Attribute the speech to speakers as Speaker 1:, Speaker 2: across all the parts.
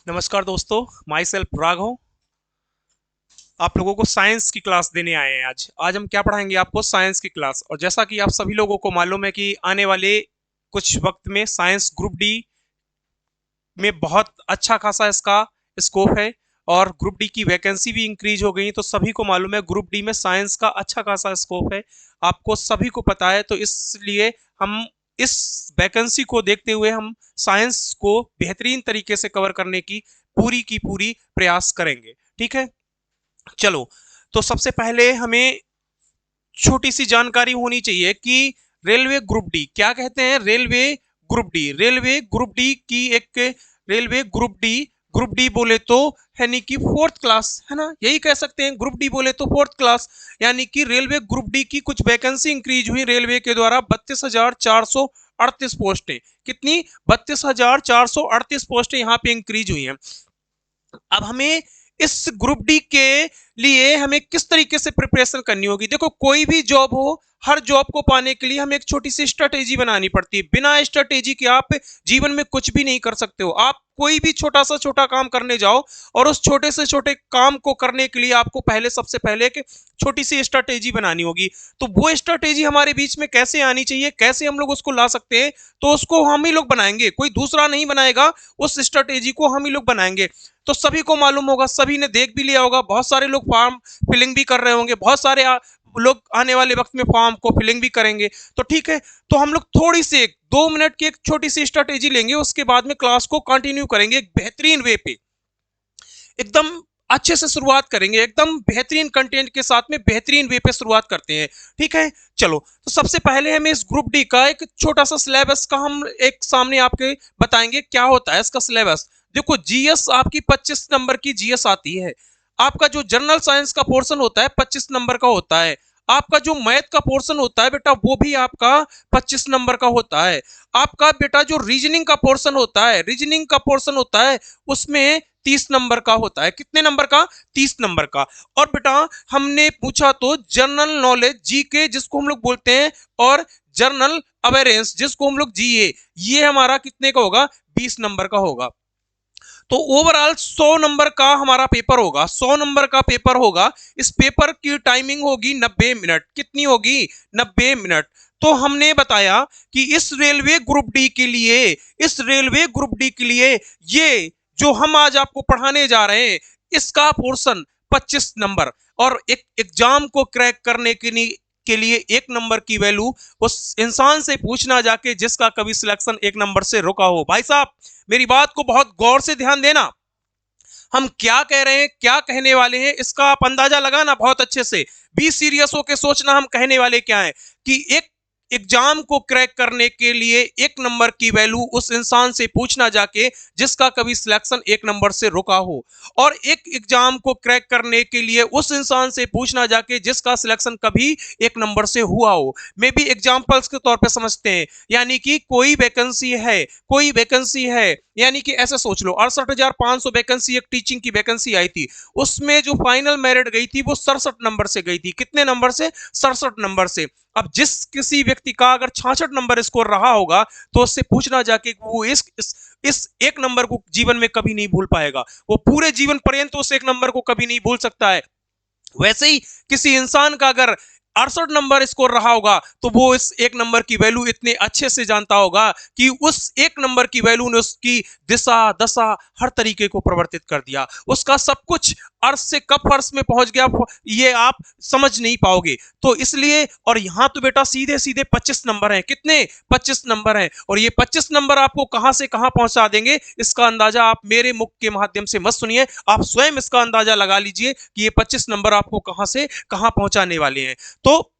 Speaker 1: नमस्कार दोस्तों, my self Raghav आप लोगों को साइंस की क्लास देने आए हैं। आज हम क्या पढ़ाएंगे आपको, साइंस की क्लास। और जैसा कि आप सभी लोगों को मालूम है कि आने वाले कुछ वक्त में साइंस ग्रुप डी में बहुत अच्छा खासा इसका स्कोप है और ग्रुप डी की वैकेंसी भी इंक्रीज हो गई। तो सभी को मालूम है ग्रुप डी में साइंस का अच्छा खासा स्कोप है, आपको सभी को पता है। तो इसलिए हम इस वैकेंसी को देखते हुए हम साइंस को बेहतरीन तरीके से कवर करने की पूरी प्रयास करेंगे। ठीक है, चलो। तो सबसे पहले हमें छोटी सी जानकारी होनी चाहिए कि रेलवे ग्रुप डी क्या कहते हैं। रेलवे ग्रुप डी की एक ग्रुप डी बोले तो यानी कि फोर्थ क्लास, है ना, यही कह सकते हैं। ग्रुप डी बोले तो फोर्थ क्लास, यानी कि रेलवे ग्रुप डी की कुछ वैकेंसी इंक्रीज हुई रेलवे के द्वारा। 32,438 पोस्टें, कितनी? 32,438 पोस्टें यहाँ पे इंक्रीज हुई हैं। अब हमें इस ग्रुप डी के लिए हमें किस तरीके से प्रिपरेशन करनी होगी। देखो, कोई भी जॉब हो, हर जॉब को पाने के लिए हमें एक छोटी सी स्ट्रेटेजी बनानी पड़ती है। बिना स्ट्रेटेजी के आप जीवन में कुछ भी नहीं कर सकते हो। आप कोई भी छोटा काम करने जाओ और उस छोटे से छोटे काम को करने के लिए आपको सबसे पहले एक छोटी सी स्ट्रेटेजी बनानी होगी। तो वो स्ट्रेटेजी हमारे बीच में कैसे आनी चाहिए, कैसे हम लोग उसको ला सकते हैं, तो उसको हम ही लोग बनाएंगे, कोई दूसरा नहीं बनाएगा। उस स्ट्रेटेजी को हम ही लोग बनाएंगे। तो सभी को मालूम होगा, सभी ने देख भी लिया होगा, बहुत सारे लोग फॉर्म फिलिंग भी कर रहे होंगे, बहुत सारे लोग आने वाले वक्त में फॉर्म को फिलिंग भी करेंगे। तो ठीक है, तो हम लोग थोड़ी सी 2 मिनट की एक छोटी सी स्ट्रेटेजी लेंगे, उसके बाद में क्लास को कंटिन्यू करेंगे एक बेहतरीन वे पे, एकदम अच्छे से शुरुआत करेंगे, एकदम बेहतरीन कंटेंट के साथ में बेहतरीन वे पे शुरुआत करते हैं। ठीक है, चलो। तो सबसे पहले हमें इस ग्रुप डी का एक छोटा सा सिलेबस का हम एक सामने आपके बताएंगे क्या होता है इसका सिलेबस। देखो, जीएस आपकी 25 नंबर की जीएस आती है। आपका जो जनरल साइंस का पोर्शन होता है 25 नंबर का होता है। आपका जो मैथ का पोर्शन होता है बेटा, वो भी आपका 25 नंबर का होता है। आपका बेटा जो रीजनिंग का पोर्शन होता है उसमें 30 नंबर का होता है। कितने नंबर का? 30 नंबर का। और बेटा हमने पूछा तो जनरल नॉलेज जीके जिसको हम लोग बोलते हैं, और जनरल अवेयरेंस जिसको हम लोग जीए, ये हमारा कितने का होगा? 20 नंबर का होगा। तो ओवरऑल 100 नंबर का हमारा पेपर होगा। 100 नंबर का पेपर होगा। इस पेपर की टाइमिंग होगी 90 मिनट। कितनी होगी? 90 मिनट। तो हमने बताया कि इस रेलवे ग्रुप डी के लिए ये जो हम आज आपको पढ़ाने जा रहे हैं, इसका पोर्शन 25 नंबर। और एक एग्जाम को क्रैक करने के लिए 1 नंबर की वैल्यू उस इंसान से पूछना जाके जिसका कभी सिलेक्शन 1 नंबर से रुका हो। भाई साहब, मेरी बात को बहुत गौर से ध्यान देना। हम क्या कह रहे हैं, क्या कहने वाले हैं, इसका आप अंदाजा लगाना बहुत अच्छे से। बी सीरियस होकर सोचना हम कहने वाले क्या है। कि एक एग्जाम को क्रैक करने के लिए 1 नंबर की वैल्यू उस इंसान से पूछना जाके जिसका कभी सिलेक्शन 1 नंबर से रुका हो, और एक एग्जाम को क्रैक करने के लिए उस इंसान से पूछना जाके जिसका सिलेक्शन कभी 1 नंबर से हुआ हो। मे बी एग्जाम्पल्स के तौर पे समझते हैं, यानी कि कोई वैकेंसी है, यानी कि ऐसे सोच लो 68,500 वैकेंसी, एक टीचिंग की वैकेंसी आई थी, उसमें जो फाइनल मेरिट गई थी वो 67 नंबर से गई थी। कितने नंबर से? 67 नंबर से। अब जिस किसी व्यक्ति का अगर 66 नंबर स्कोर रहा होगा तो उससे पूछना जाके वो इस 1 नंबर को जीवन में कभी नहीं भूल पाएगा। वो पूरे जीवन पर्यंत उस 1 नंबर को कभी नहीं भूल सकता है। वैसे ही किसी इंसान का अगर 68 नंबर स्कोर रहा होगा तो वो इस 1 नंबर की वैल्यू इतने अच्छे से जानता होगा कि उस 1 नंबर की वैल्यू ने उसकी दिशा दशा हर तरीके को परिवर्तित कर दिया। उसका सब कुछ अर्थ से कब फर्श में पहुंच गया ये आप समझ नहीं पाओगे। तो इसलिए, और यहां तो बेटा सीधे सीधे 25 नंबर हैं। कितने? 25 नंबर हैं। और ये 25 नंबर आपको कहां से कहां पहुंचा देंगे, इसका अंदाजा आप मेरे मुख के माध्यम से मत सुनिए, आप स्वयं इसका अंदाजा लगा लीजिए कि ये 25 नंबर आपको कहां से कहां पहुंचाने वाले हैं। तो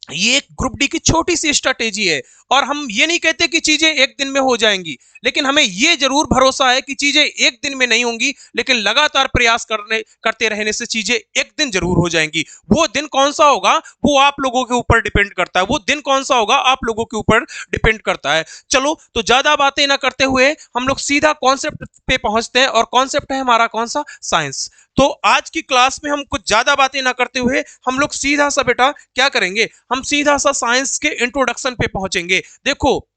Speaker 1: ये एक ग्रुप डी की छोटी सी स्ट्रेटेजी है। और हम ये नहीं कहते कि चीजें एक दिन में हो जाएंगी, लेकिन हमें ये जरूर भरोसा है कि चीजें एक दिन में नहीं होंगी, लेकिन लगातार प्रयास करते रहने से चीजें एक दिन जरूर हो जाएंगी। वो दिन कौन सा होगा वो आप लोगों के ऊपर डिपेंड करता है। चलो, तो ज्यादा बातें ना करते हुए हम लोग सीधा कॉन्सेप्ट पे पहुंचते हैं, और कॉन्सेप्ट है हमारा कौन सा? साइंस। तो आज की क्लास में हम कुछ ज्यादा बातें ना करते हुए हम लोग सीधा सा बेटा क्या करेंगे, हम सीधा सा साइंस के इंट्रोडक्शन पे पहुंचेंगे। देखो,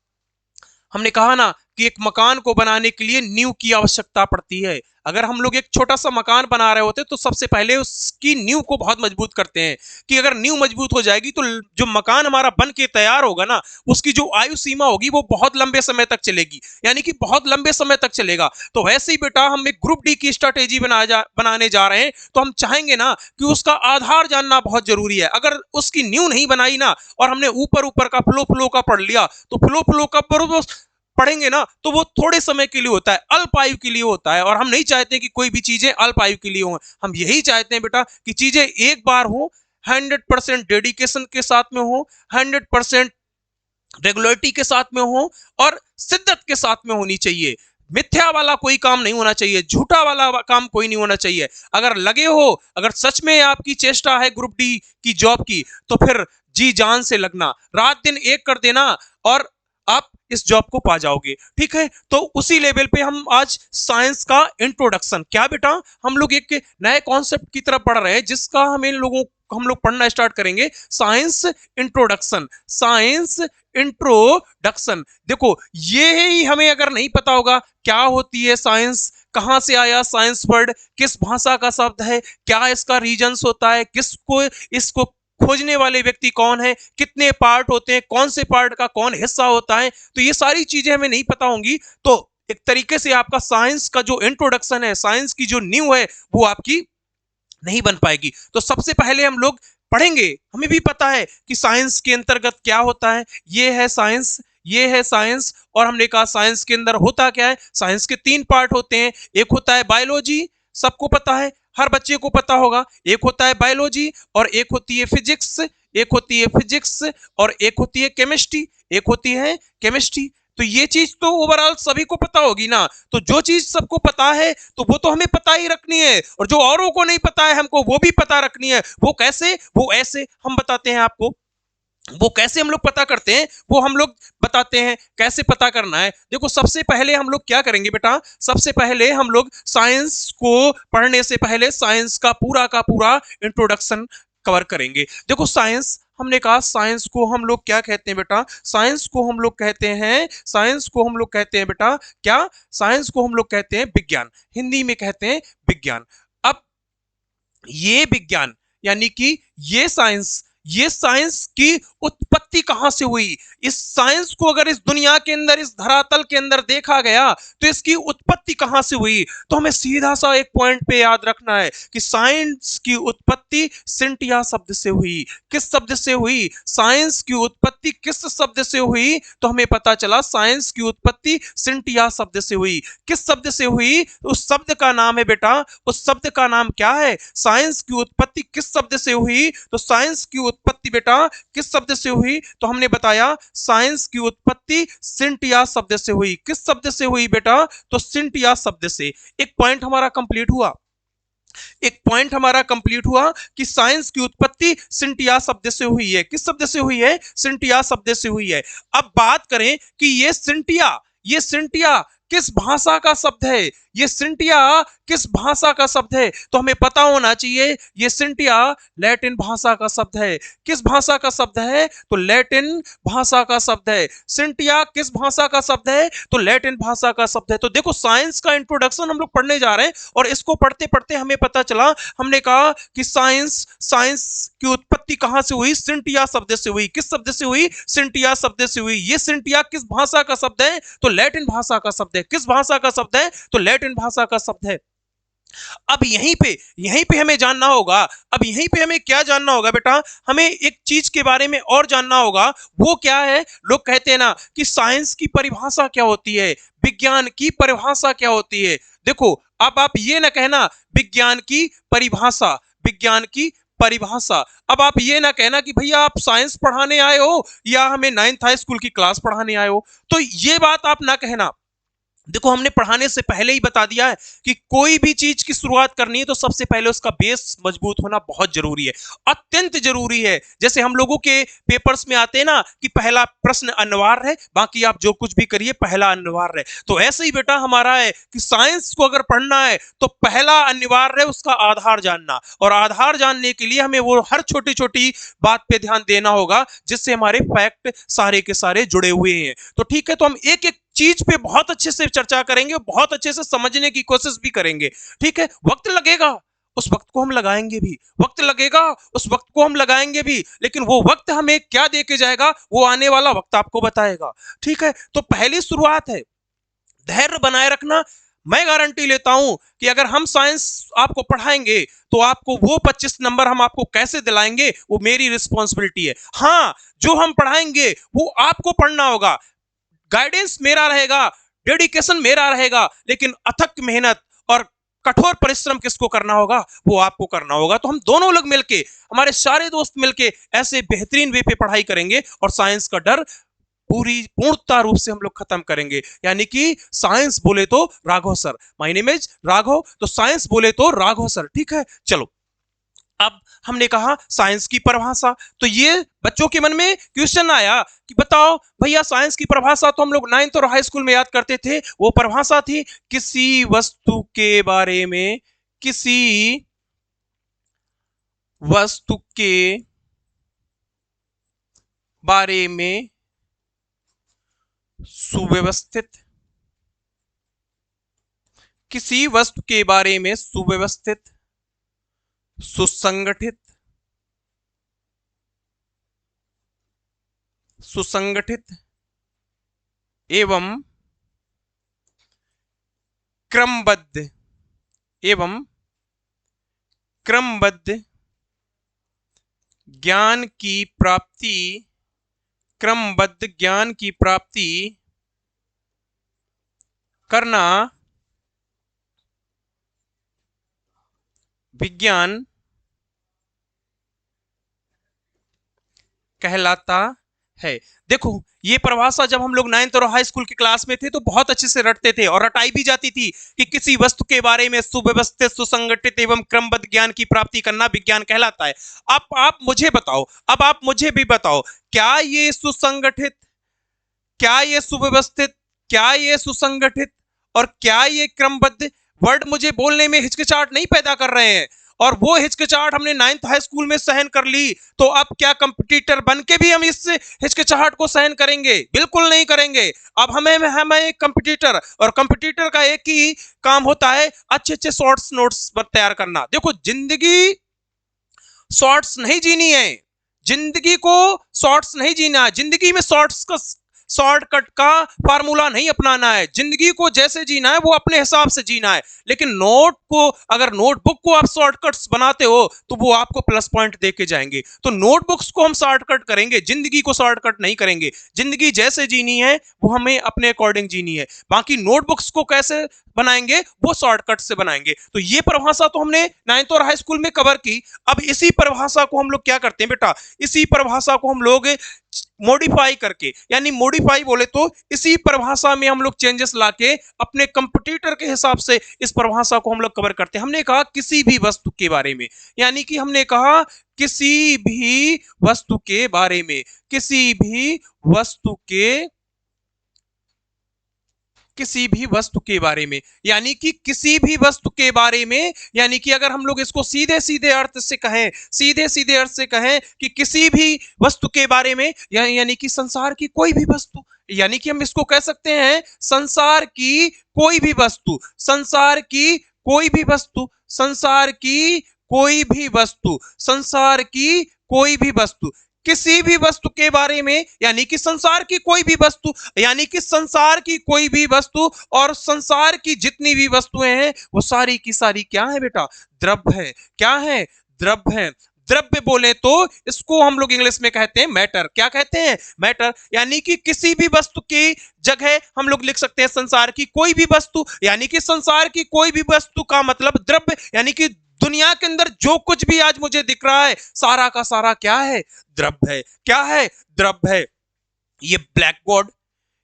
Speaker 1: हमने कहा ना कि एक मकान को बनाने के लिए नींव की आवश्यकता पड़ती है। अगर हम लोग एक छोटा सा मकान बना रहे होते तो सबसे पहले उसकी नींव को बहुत मजबूत करते हैं कि अगर नींव मजबूत हो जाएगी तो जो मकान हमारा बन के तैयार होगा ना, उसकी जो आयु सीमा होगी वो बहुत लंबे समय तक चलेगी, यानी कि बहुत लंबे समय तक चलेगा। तो वैसे ही बेटा हम एक ग्रुप डी की स्ट्रैटेजी बनाने जा रहे हैं, तो हम चाहेंगे ना कि उसका आधार जानना बहुत जरूरी है। अगर उसकी नींव नहीं बनाई ना और हमने ऊपर ऊपर का फ्लो का पढ़ लिया, तो फ्लो का पढ़ेंगे ना तो वो थोड़े समय के लिए होता है, अल्प आयु के लिए होता है। और हम नहीं चाहते कि कोई भी चीजें अल्प आयु के लिए हो, हम यही चाहते हैं बेटा कि चीजें एक बार हो, 100% डेडिकेशन के साथ में हो, 100% रेगुलरिटी के साथ में हो और शिद्दत के साथ में होनी चाहिए। मिथ्या वाला कोई काम नहीं होना चाहिए, झूठा वाला काम कोई नहीं होना चाहिए। अगर लगे हो, अगर सच में आपकी चेष्टा है ग्रुप डी की जॉब की, तो फिर जी जान से लगना, रात दिन एक कर देना और आप इस जॉब को पा जाओगे। ठीक है, तो उसी लेवल पे हम आज साइंस का इंट्रोडक्शन, क्या बेटा हम लोग एक नए कॉन्सेप्ट की तरफ बढ़ रहे हैं जिसका हम लोग पढ़ना स्टार्ट करेंगे, साइंस इंट्रोडक्शन। साइंस इंट्रोडक्शन, देखो ये ही हमें अगर नहीं पता होगा क्या होती है साइंस, कहां से आया साइंस वर्ड, किस भाषा का शब्द है, क्या इसका रीजन्स होता है, किसको इसको खोजने वाले व्यक्ति कौन है, कितने पार्ट होते हैं, कौन से पार्ट का कौन हिस्सा होता है, तो ये सारी चीजें हमें नहीं पता होंगी, तो एक तरीके से आपका साइंस का जो इंट्रोडक्शन है, साइंस की जो नींव है, वो आपकी नहीं बन पाएगी। तो सबसे पहले हम लोग पढ़ेंगे, हमें भी पता है कि साइंस के अंतर्गत क्या होता है, ये है साइंस, ये है साइंस। और हमने कहा साइंस के अंदर होता क्या है, साइंस के 3 पार्ट होते हैं। एक होता है बायोलॉजी, सबको पता है, हर बच्चे को पता होगा। एक होता है बायोलॉजी और एक होती है फिजिक्स, एक होती है फिजिक्स और एक होती है केमिस्ट्री, एक होती है केमिस्ट्री। तो ये चीज तो ओवरऑल सभी को पता होगी ना। तो जो चीज सबको पता है तो वो तो हमें पता ही रखनी है, और जो औरों को नहीं पता है हमको वो भी पता रखनी है। वो कैसे, वो ऐसे हम बताते हैं आपको। वो कैसे हम लोग पता करते हैं वो हम लोग बताते हैं, कैसे पता करना है। देखो सबसे पहले हम लोग क्या करेंगे बेटा, सबसे पहले हम लोग साइंस को पढ़ने से पहले साइंस का पूरा इंट्रोडक्शन कवर करेंगे। देखो साइंस, हमने कहा साइंस को हम लोग क्या कहते हैं बेटा, साइंस को हम लोग कहते हैं, साइंस को हम लोग कहते हैं बेटा क्या, साइंस को हम लोग कहते हैं विज्ञान, हिंदी में कहते हैं विज्ञान। अब ये विज्ञान यानी कि ये साइंस की उत्पत्ति कहां से हुई, इस साइंस को अगर इस दुनिया के अंदर, इस धरातल के अंदर देखा गया तो इसकी उत्पत्ति कहां से हुई, तो हमें सीधा सा एक पॉइंट पे याद रखना है कि साइंस की उत्पत्ति सिंटिया शब्द से हुई। किस शब्द से हुई, साइंस की उत्पत्ति किस शब्द से हुई, तो हमें पता चला साइंस की उत्पत्ति सिंटिया शब्द से हुई। किस शब्द से हुई, उस शब्द का नाम है बेटा, उस शब्द का नाम क्या है, साइंस की उत्पत्ति किस शब्द से हुई, तो साइंस की उत्पत्ति बेटा किस शब्द से हुई, तो हमने बताया साइंस की उत्पत्ति सिंटिया शब्द से हुई। किस शब्द से हुई बेटा, तो सिंटिया शब्द से। एक पॉइंट हमारा कंप्लीट हुआ, एक पॉइंट हमारा कंप्लीट हुआ कि साइंस की उत्पत्ति सिंटिया शब्द से हुई है। किस शब्द से हुई है, सिंटिया शब्द से हुई है। अब बात करें कि ये सिंटिया किस भाषा का शब्द है, ये सिंटिया किस भाषा का शब्द है, तो हमें पता होना चाहिए ये सिंटिया लैटिन भाषा का शब्द है। किस भाषा का शब्द है, तो लैटिन भाषा का शब्द है। सिंटिया किस भाषा का शब्द है, तो लैटिन भाषा का शब्द है। तो देखो साइंस का इंट्रोडक्शन हम लोग पढ़ने जा रहे हैं, और इसको पढ़ते पढ़ते हमें पता चला, हमने कहा कि साइंस की उत्पत्ति कहां से हुई, सिंटिया शब्द से हुई। किस शब्द से हुई, सिंटिया शब्द से हुई। ये सिंटिया किस भाषा का शब्द है, तो लैटिन भाषा का शब्द है। किस भाषा का शब्द है, तो लैटिन भाषा का शब्द है। अब यहीं पे हमें जानना होगा, अब यहीं पे हमें क्या जानना होगा बेटा, हमें एक चीज के बारे में और जानना होगा। वो क्या है, लोग कहते हैं ना कि साइंस की परिभाषा क्या होती है, विज्ञान की परिभाषा क्या होती है। देखो अब आप ये ना कहना विज्ञान की परिभाषा, विज्ञान की परिभाषा। अब आप ये ना कहना कि भैया आप साइंस पढ़ाने आए हो या हमें 9th हाई स्कूल की क्लास पढ़ाने आए हो, तो ये बात आप ना कहना। देखो हमने पढ़ाने से पहले ही बता दिया है कि कोई भी चीज की शुरुआत करनी है तो सबसे पहले उसका बेस मजबूत होना बहुत जरूरी है, अत्यंत जरूरी है। जैसे हम लोगों के पेपर्स में आते हैं ना कि पहला प्रश्न अनिवार्य है, बाकी आप जो कुछ भी करिए पहला अनिवार्य है। तो ऐसे ही बेटा हमारा है कि साइंस को अगर पढ़ना है तो पहला अनिवार्य है उसका आधार जानना, और आधार जानने के लिए हमें वो हर छोटी छोटी बात पे ध्यान देना होगा जिससे हमारे फैक्ट सारे के सारे जुड़े हुए हैं। तो ठीक है, तो हम एक एक चीज पे बहुत अच्छे से चर्चा करेंगे, बहुत अच्छे से समझने की कोशिश भी करेंगे। ठीक है, वक्त लगेगा, उस वक्त को हम लगाएंगे भी, वक्त लगेगा उस वक्त को हम लगाएंगे भी, लेकिन वो वक्त हमें क्या दे के जाएगा वो आने वाला वक्त आपको बताएगा। ठीक है, तो पहली शुरुआत है धैर्य बनाए रखना। मैं गारंटी लेता हूं कि अगर हम साइंस आपको पढ़ाएंगे तो आपको वो 25 नंबर हम आपको कैसे दिलाएंगे वो मेरी रिस्पॉन्सिबिलिटी है। हाँ, जो हम पढ़ाएंगे वो आपको पढ़ना होगा, गाइडेंस मेरा रहेगा, डेडिकेशन मेरा रहेगा, लेकिन अथक मेहनत और कठोर परिश्रम किसको करना होगा, वो आपको करना होगा। तो हम दोनों लोग मिलके, हमारे सारे दोस्त मिलके ऐसे बेहतरीन वे पे पढ़ाई करेंगे और साइंस का डर पूर्णता रूप से हम लोग खत्म करेंगे। यानी कि साइंस बोले तो Raghav sir, my name is Raghav, तो साइंस बोले तो राघव सर। ठीक है, चलो अब हमने कहा साइंस की परिभाषा, तो ये बच्चों के मन में क्वेश्चन आया कि बताओ भैया साइंस की परिभाषा तो हम लोग 9th और हाई स्कूल में याद करते थे, वो परिभाषा थी किसी वस्तु के बारे में, किसी वस्तु के बारे में सुव्यवस्थित, किसी वस्तु के बारे में सुव्यवस्थित, सुसंगठित, सुसंगठित एवं क्रमबद्ध, एवं क्रमबद्ध ज्ञान की प्राप्ति, क्रमबद्ध ज्ञान की प्राप्ति करना विज्ञान कहलाता है। देखो ये परिभाषा जब हम लोग 9th और हाई स्कूल की क्लास में थे तो बहुत अच्छे से रटते थे और रटाई भी जाती थी कि किसी वस्तु के बारे में सुव्यवस्थित, सुसंगठित एवं क्रमबद्ध ज्ञान की प्राप्ति करना विज्ञान कहलाता है। अब आप मुझे बताओ, अब आप मुझे भी बताओ, क्या ये सुसंगठित, क्या ये सुव्यवस्थित, क्या ये सुसंगठित और क्या ये क्रमबद्ध वर्ड मुझे बोलने में हिचकिचाहट नहीं पैदा कर रहे हैं? और वो हिचकिचाहट हमने 9th हाई स्कूल में सहन कर ली, तो अब क्या कंपटीटर बन के भी हम इस हिचकिचाहट को सहन करेंगे? बिल्कुल नहीं करेंगे। अब हमें एक कंपटीटर, और कंपटीटर का एक ही काम होता है अच्छे अच्छे शॉर्ट्स नोट्स तैयार करना। देखो जिंदगी शॉर्ट्स नहीं जीनी है, जिंदगी को शॉर्ट्स नहीं जीना है, जिंदगी में शॉर्टकट का फार्मूला नहीं अपनाना है, जिंदगी को जैसे जीना है वो अपने हिसाब से जीना है। लेकिन नोट को, अगर नोटबुक को आप शॉर्टकट्स बनाते हो तो वो आपको प्लस पॉइंट दे के जाएंगे। तो नोटबुक्स को हम शॉर्टकट करेंगे, जिंदगी को शॉर्टकट नहीं करेंगे। जिंदगी जैसे जीनी है वो हमें अपने अकॉर्डिंग जीनी है, बाकी नोटबुक्स को कैसे बनाएंगे वो शॉर्टकट से बनाएंगे। तो ये परिभाषा तो हमने 9th और हाई स्कूल में कवर की। अब इसी परिभाषा को हम लोग क्या करते हैं बेटा, इसी परिभाषा को हम लोग मॉडिफाई करके, यानी मॉडिफाई बोले तो इसी परिभाषा में हम लोग चेंजेस लाके अपने कंपटीटर के हिसाब से इस परिभाषा को हम लोग कवर करते हैं। हमने कहा किसी भी वस्तु के बारे में, यानी कि हमने कहा किसी भी वस्तु के बारे में, किसी भी वस्तु के, किसी भी वस्तु के बारे में, यानी कि किसी भी वस्तु के बारे में, यानी कि अगर हम लोग इसको सीधे सीधे अर्थ से कहें, सीधे सीधे अर्थ से कहें कि किसी भी वस्तु के बारे में, यानी कि संसार की कोई भी वस्तु, यानी कि हम इसको कह सकते हैं संसार की कोई भी वस्तु, संसार की कोई भी वस्तु, संसार की कोई भी वस्तु, संसार की कोई भी वस्तु, किसी भी वस्तु के बारे में, यानी कि संसार की कोई भी वस्तु, यानी कि संसार की कोई भी वस्तु, और संसार की जितनी भी वस्तुएं हैं वो सारी की सारी क्या है बेटा, द्रव्य है। क्या है? द्रव्य है। द्रव्य बोले तो इसको हम लोग इंग्लिश में कहते हैं मैटर। क्या कहते हैं? मैटर। यानी कि किसी भी वस्तु की जगह हम लोग लिख सकते हैं संसार की कोई भी वस्तु, यानी कि संसार की कोई भी वस्तु का मतलब द्रव्य, यानी कि दुनिया के अंदर जो कुछ भी आज मुझे दिख रहा है सारा का सारा क्या है? द्रव्य है। क्या है? द्रव्य है। ये ब्लैक बोर्ड,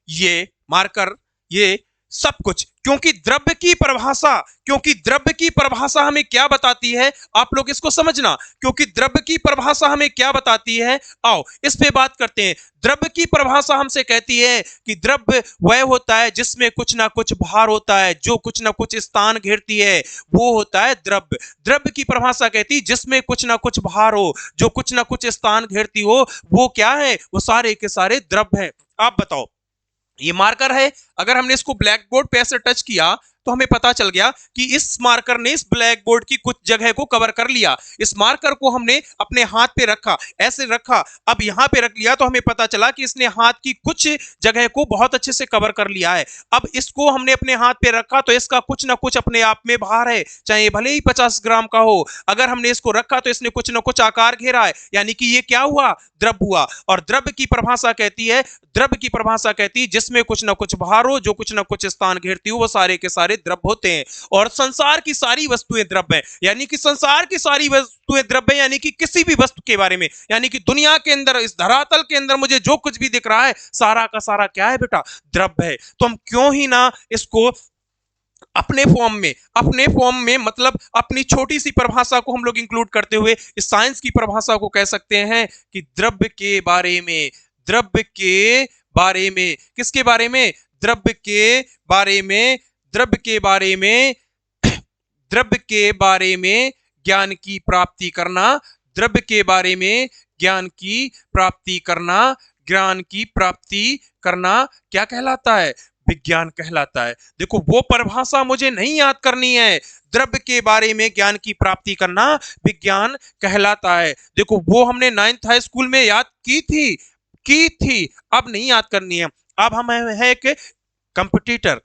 Speaker 1: ये मार्कर, ये सब कुछ, क्योंकि द्रव्य की परिभाषा, क्योंकि द्रव्य की परिभाषा हमें क्या बताती है, आप लोग इसको समझना, क्योंकि द्रव्य की परिभाषा हमें क्या बताती है, आओ इस पे बात करते हैं। द्रव्य की परिभाषा हमसे कहती है कि द्रव्य वह होता है जिसमें कुछ ना कुछ भार होता है, जो कुछ ना कुछ स्थान घेरती है वो होता है द्रव्य। द्रव्य की परिभाषा कहती है जिसमें कुछ ना कुछ भार हो, जो कुछ ना कुछ स्थान घेरती हो, वो क्या है? वो सारे के सारे द्रव्य है। आप बताओ, ये मार्कर है, अगर हमने इसको ब्लैक बोर्ड पे ऐसे टच किया तो हमें पता चल गया कि इस मार्कर ने इस ब्लैक बोर्ड की कुछ जगह को कवर कर लिया। इस मार्कर को हमने अपने हाथ पे रखा, ऐसे रखा, अब यहां पे रख लिया तो हमें पता चला कि इसने हाथ की कुछ जगह को बहुत अच्छे से कवर कर लिया है। अब इसको हमने अपने हाथ पे रखा तो इसका कुछ ना कुछ अपने आप में भार है, चाहे भले ही 50 ग्राम का हो। अगर हमने इसको रखा तो इसने कुछ ना कुछ आकार घेरा है, यानी कि ये क्या हुआ, द्रव हुआ। और द्रव की परिभाषा कहती है, द्रव की परिभाषा कहती है जिसमें कुछ ना कुछ भार हो, जो कुछ ना कुछ स्थान घेरती हो, वो सारे के सारे द्रव होते हैं। और संसार की सारी वस्तुएं द्रव हैं, यानी कि संसार की सारी वस्तुएं द्रव हैं, यानी कि किसी भी वस्तु के बारे में, यानी कि दुनिया के अंदर, इस धरातल के अंदर मुझे जो कुछ भी दिख रहा है सारा का सारा क्या है बेटा, द्रव है। तो हम क्यों ही ना इसको अपने फॉर्म में मतलब अपनी छोटी सी परिभाषा को हम लोग इंक्लूड करते हुए इस साइंस की परिभाषा को कह सकते हैं कि द्रव के बारे में, द्रव के बारे में, किसके बारे में, द्रव के बारे में, द्रव के बारे में, द्रव के बारे में ज्ञान की प्राप्ति करना, द्रव के बारे में ज्ञान की प्राप्ति करना, ज्ञान की प्राप्ति करना क्या कहलाता है, विज्ञान कहलाता है। देखो वो परिभाषा मुझे नहीं याद करनी है, द्रव्य के बारे में ज्ञान की प्राप्ति करना विज्ञान कहलाता है। देखो वो हमने 9th हाई स्कूल में याद की थी, अब नहीं याद करनी है। अब हम है एक कंपटीटर,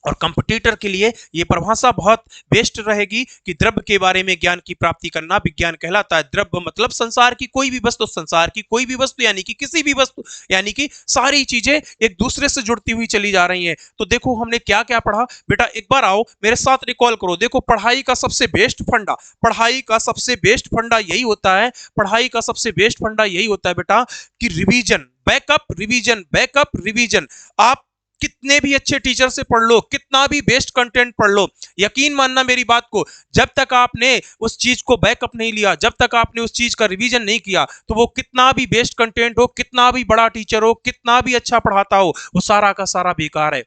Speaker 1: और कंपटीटर के लिए ये परिभाषा बहुत बेस्ट रहेगी कि द्रव्य के बारे में ज्ञान की प्राप्ति करना विज्ञान कहलाता है। द्रव्य मतलब संसार की कोई भी वस्तु, संसार की कोई भी वस्तु, यानी कि किसी भी वस्तु, यानी कि सारी चीजें एक दूसरे से जुड़ती हुई चली जा रही हैं। तो देखो हमने क्या क्या पढ़ा बेटा, एक बार आओ मेरे साथ रिकॉल करो। देखो पढ़ाई का सबसे बेस्ट फंडा, पढ़ाई का सबसे बेस्ट फंडा यही होता है, पढ़ाई का सबसे बेस्ट फंडा यही होता है बेटा कि revision, backup, revision, backup, revision. आप कितने भी अच्छे टीचर से पढ़ लो, कितना भी बेस्ट कंटेंट पढ़ लो, यकीन मानना मेरी बात को, जब तक आपने उस चीज को बैकअप नहीं लिया, जब तक आपने उस चीज का रिवीजन नहीं किया, तो वो कितना भी बेस्ट कंटेंट हो, कितना भी बड़ा टीचर हो, कितना भी अच्छा पढ़ाता हो, वो सारा का सारा बेकार है।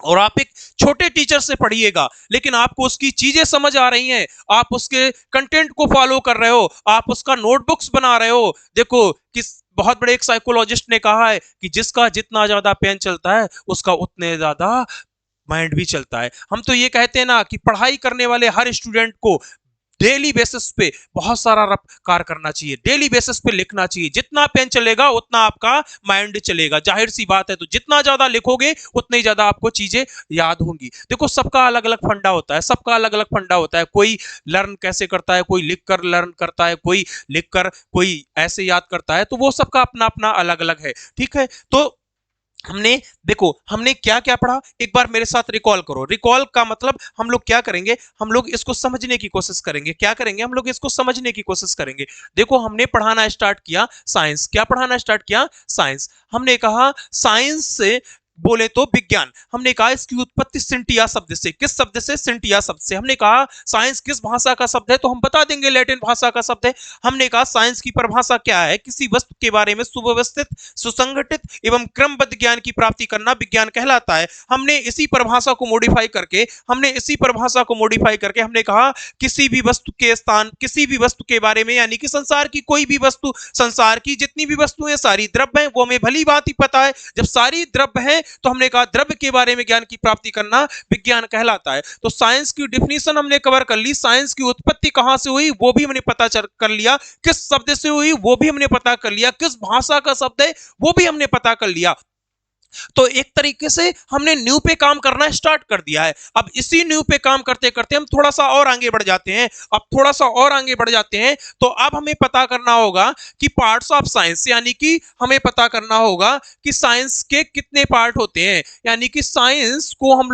Speaker 1: और आप एक छोटे टीचर से पढ़िएगा लेकिन आपको उसकी चीजें समझ आ रही हैं, आप उसके कंटेंट को फॉलो कर रहे हो, आप उसका नोटबुक्स बना रहे हो। देखो किस बहुत बड़े एक साइकोलॉजिस्ट ने कहा है कि जिसका जितना ज्यादा पेन चलता है उसका उतने ज्यादा माइंड भी चलता है। हम तो ये कहते हैं ना कि पढ़ाई करने वाले हर स्टूडेंट को डेली बेसिस पे बहुत सारा कार्य करना चाहिए, डेली बेसिस पे लिखना चाहिए। जितना पेन चलेगा उतना आपका माइंड चलेगा, जाहिर सी बात है। तो जितना ज्यादा लिखोगे उतनी ही ज्यादा आपको चीजें याद होंगी। देखो सबका अलग अलग फंडा होता है, सबका अलग अलग फंडा होता है। कोई लर्न कैसे करता है, कोई लिख कर लर्न करता है, कोई लिख कर, कोई ऐसे याद करता है। तो वो सबका अपना अपना अलग अलग है, ठीक है। तो हमने देखो हमने क्या क्या पढ़ा, एक बार मेरे साथ रिकॉल करो। रिकॉल का मतलब हम लोग क्या करेंगे, हम लोग इसको समझने की कोशिश करेंगे। क्या करेंगे, हम लोग इसको समझने की कोशिश करेंगे। देखो हमने पढ़ाना स्टार्ट किया साइंस, क्या पढ़ाना स्टार्ट किया, साइंस। हमने कहा साइंस से बोले तो विज्ञान, हमने कहा इसकी उत्पत्ति सिंटिया शब्द से, किस शब्द से, सिंटिया शब्द से। हमने कहा साइंस किस भाषा का शब्द है, तो हम बता देंगे लैटिन भाषा का शब्द है। हमने कहा साइंस की परिभाषा क्या है, किसी वस्तु के बारे में सुव्यवस्थित, सुसंगठित एवं क्रमबद्ध ज्ञान की प्राप्ति करना विज्ञान कहलाता है। हमने इसी परिभाषा को मॉडिफाई करके, हमने कहा किसी भी वस्तु के स्थान, किसी भी वस्तु के बारे में, यानी कि संसार की कोई भी वस्तु, संसार की जितनी भी वस्तुएं सारी द्रव्य हैं, वो हमें भली बात ही पता है। जब सारी द्रव्य है तो हमने कहा द्रव्य के बारे में ज्ञान की प्राप्ति करना विज्ञान कहलाता है। तो साइंस की डिफिनीशन हमने कवर कर ली, साइंस की उत्पत्ति कहां से हुई वो भी हमने पता कर लिया, किस शब्द से हुई वो भी हमने पता कर लिया, किस भाषा का शब्द है वो भी हमने पता कर लिया। तो एक तरीके से हमने न्यू पे काम करना स्टार्ट कर दिया है। अब इसी न्यू पे काम करते करते हम थोड़ा सा और आगे बढ़ जाते हैं, तो अब हमें पता करना होगा कि पार्ट्स ऑफ साइंस, यानी कि हमें पता करना होगा कि साइंस के कितने पार्ट होते हैं, यानी कि साइंस को हम